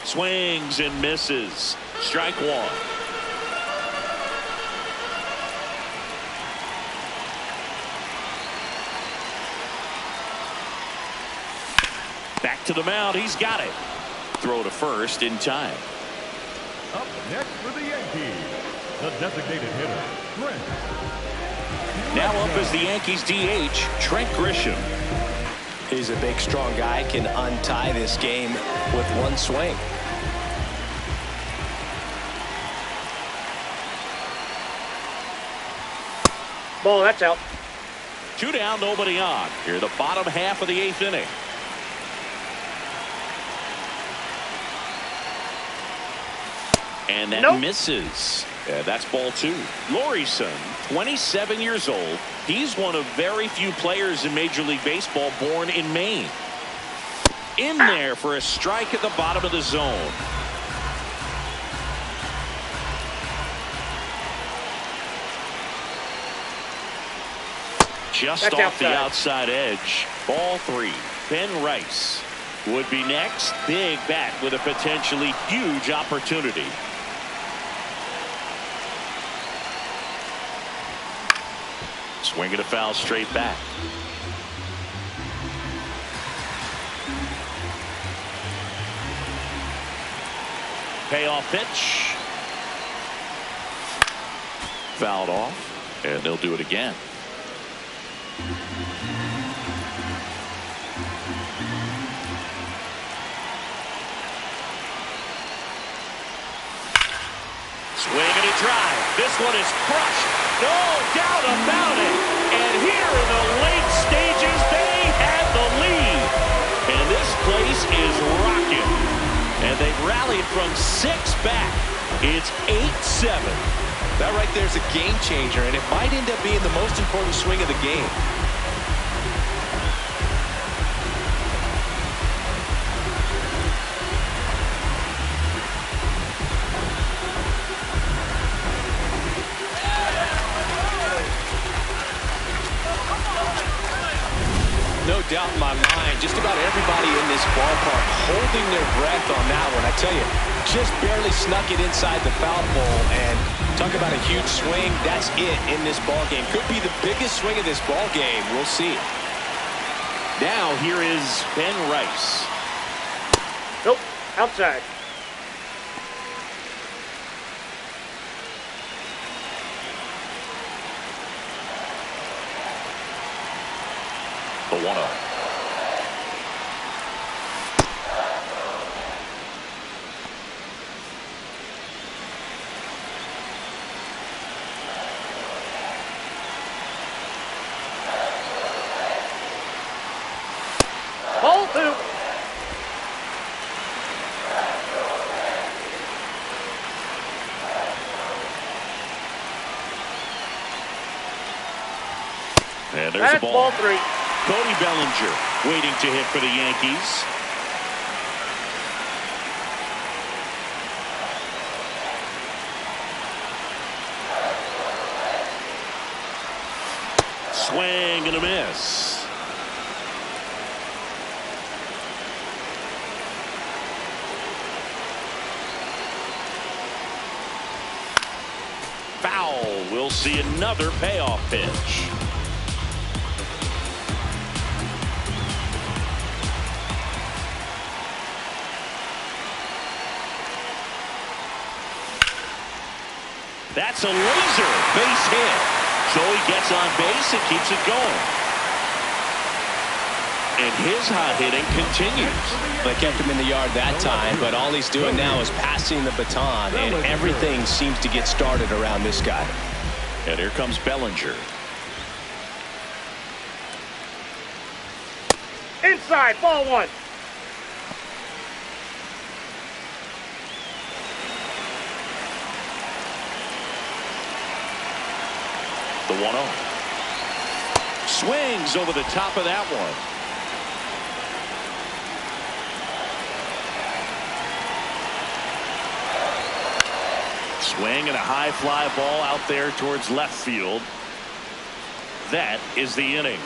S1: Swings and misses. Strike 1. Back to the mound. He's got it. Throw to first in time.
S3: Up next for the Yankees, the designated hitter, Trent.
S1: Now up is the Yankees DH, Trent Grisham.
S2: He's a big, strong guy, can untie this game with one swing.
S4: Ball, that's out.
S1: 2 down, nobody on. Here, the bottom half of the 8th inning. And that misses. Yeah, that's ball 2. Lorison, 27 years old. He's one of very few players in Major League Baseball born in Maine. In there for a strike at the bottom of the zone. Just
S4: That's
S1: off the
S4: outside.
S1: outside edge. Ball 3. Ben Rice would be next. Big bat with a potentially huge opportunity. Swing and a foul straight back. Payoff pitch. Fouled off, and they'll do it again. Swing and a drive. This one is crushed. No doubt about it. And here in the late stages base is rocking. And they've rallied from 6 back. It's 8-7.
S2: That right there is a game changer, and it might end up being the most important swing of the game. No doubt in my mind, just about everybody in this ballpark holding their breath on that one. I tell you, just barely snuck it inside the foul pole, and talk about a huge swing. That's it in this ball game. Could be the biggest swing of this ball game. We'll see.
S1: Now here is Ben Rice.
S4: Nope, outside.
S1: The 1-0.
S4: Ball 2.
S1: And there's
S4: That's
S1: the ball.
S4: ball 3.
S1: Cody Bellinger waiting to hit for the Yankees. Swing and a miss. Foul. We'll see another payoff pitch. That's a laser base hit. So he gets on base and keeps it going. And his hot hitting continues.
S2: They kept him in the yard that time, but all he's doing now is passing the baton, and everything seems to get started around this guy.
S1: And here comes Bellinger.
S4: Inside, ball 1.
S1: The 1-0. Swings over the top of that one. Swing and a high fly ball out there towards left field. That is the inning.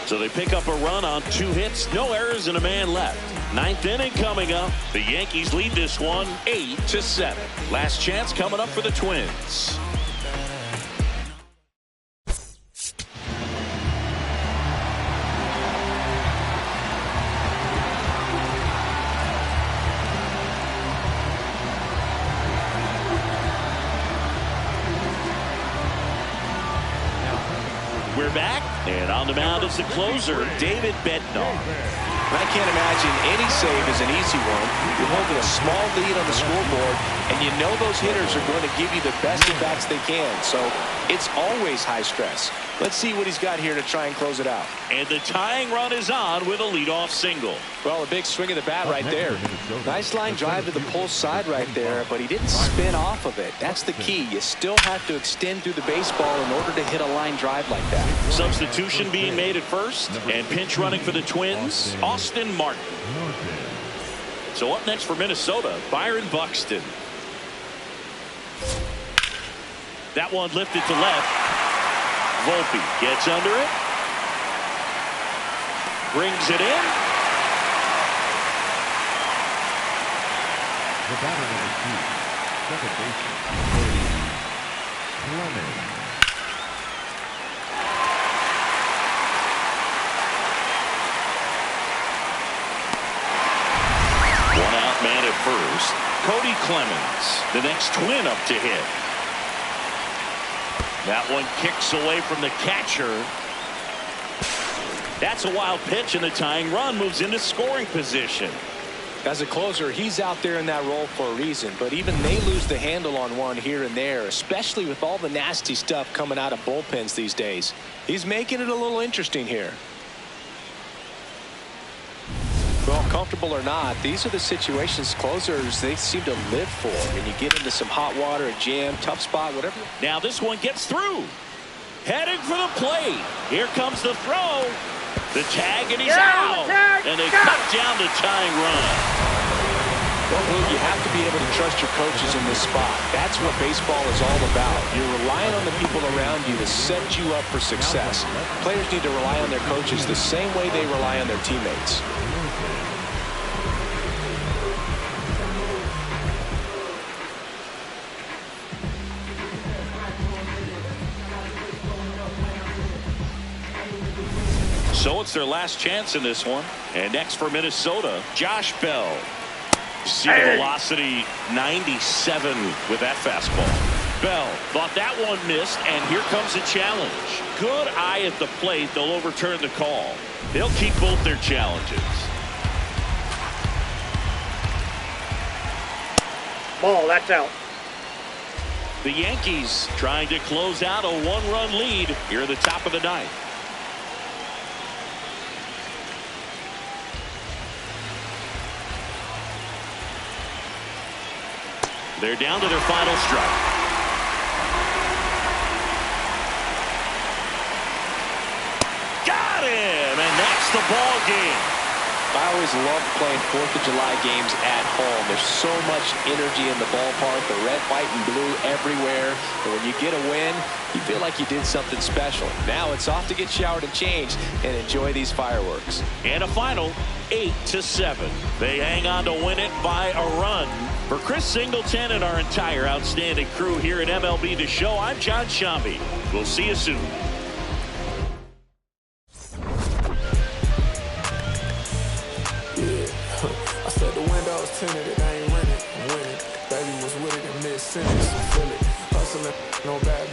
S1: So they pick up a run on 2 hits, no errors, and a man left. 9th inning coming up. The Yankees lead this one 8-7. Last chance coming up for the Twins. We're back, and on the mound is the closer, David Bednar.
S2: I can't imagine any save is an easy one. You're holding a small lead on the scoreboard, and you know those hitters are going to give you the best at-bats they can, so it's always high stress. Let's see what he's got here to try and close it out.
S1: And the tying run is on with a leadoff single.
S2: Well, a big swing of the bat right there. Nice line drive to the pull side right there, but he didn't spin off of it. That's the key. You still have to extend through the baseball in order to hit a line drive like that.
S1: Substitution being made at first, and pinch running for the Twins, Austin Martin. So up next for Minnesota, Byron Buxton. That one lifted to left. Volpe gets under it. Brings it in.
S3: The batter number 2, second baseman, Cody Clemens.
S1: One out man at first. Cody Clemens, the next Twin up to hit. That one kicks away from the catcher. That's a wild pitch, and the tying run moves into scoring position.
S2: As a closer, he's out there in that role for a reason, but even they lose the handle on one here and there, especially with all the nasty stuff coming out of bullpens these days. He's making it a little interesting here. Well, comfortable or not, these are the situations closers they seem to live for. And you get into some hot water, a jam, tough spot, whatever.
S1: Now this one gets through. Heading for the plate. Here comes the throw. The tag, and he's out. And they cut down the tying run.
S2: Well, you have to be able to trust your coaches in this spot. That's what baseball is all about. You're relying on the people around you to set you up for success. Players need to rely on their coaches the same way they rely on their teammates.
S1: So it's their last chance in this one. And next for Minnesota, Josh Bell. See the velocity, 97 with that fastball. Bell thought that one missed, and here comes a challenge. Good eye at the plate. They'll overturn the call. They'll keep both their challenges.
S4: Ball, that's out.
S1: The Yankees trying to close out a one-run lead here at the top of the ninth. They're down to their final strike. Got him, and that's the ball game.
S2: I always loved playing 4th of July games at home. There's so much energy in the ballpark, the red, white, and blue everywhere. And when you get a win, you feel like you did something special. Now it's off to get showered and changed and enjoy these fireworks.
S1: And a final 8-7. They hang on to win it by a run. For Chris Singleton and our entire outstanding crew here at MLB The Show, I'm John Shambi. We'll see you soon.
S7: I said the windows tinted, it ain't rented, I'm winning. Baby was with it in mid-sentence, feel it. Hustling, no bad,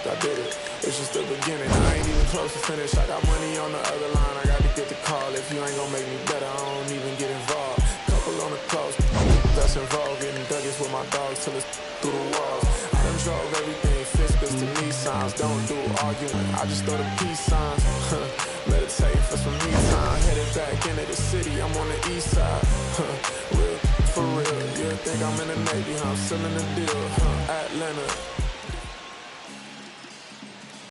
S7: I did it. It's just the beginning, I ain't even close to finish. I got money on the other line, I got to get the call. If you ain't gonna make me better, I don't even get involved. Couple on the close, that's involved. Getting duggies with my dogs till it's through the walls. I done drove everything, Fiscus to Nissans. Don't do arguing, I just throw the peace signs. Meditate for some me time. Headed back into the city, I'm on the east side. Real, for real, you think I'm in the Navy, huh? I'm still in the deal, Atlanta.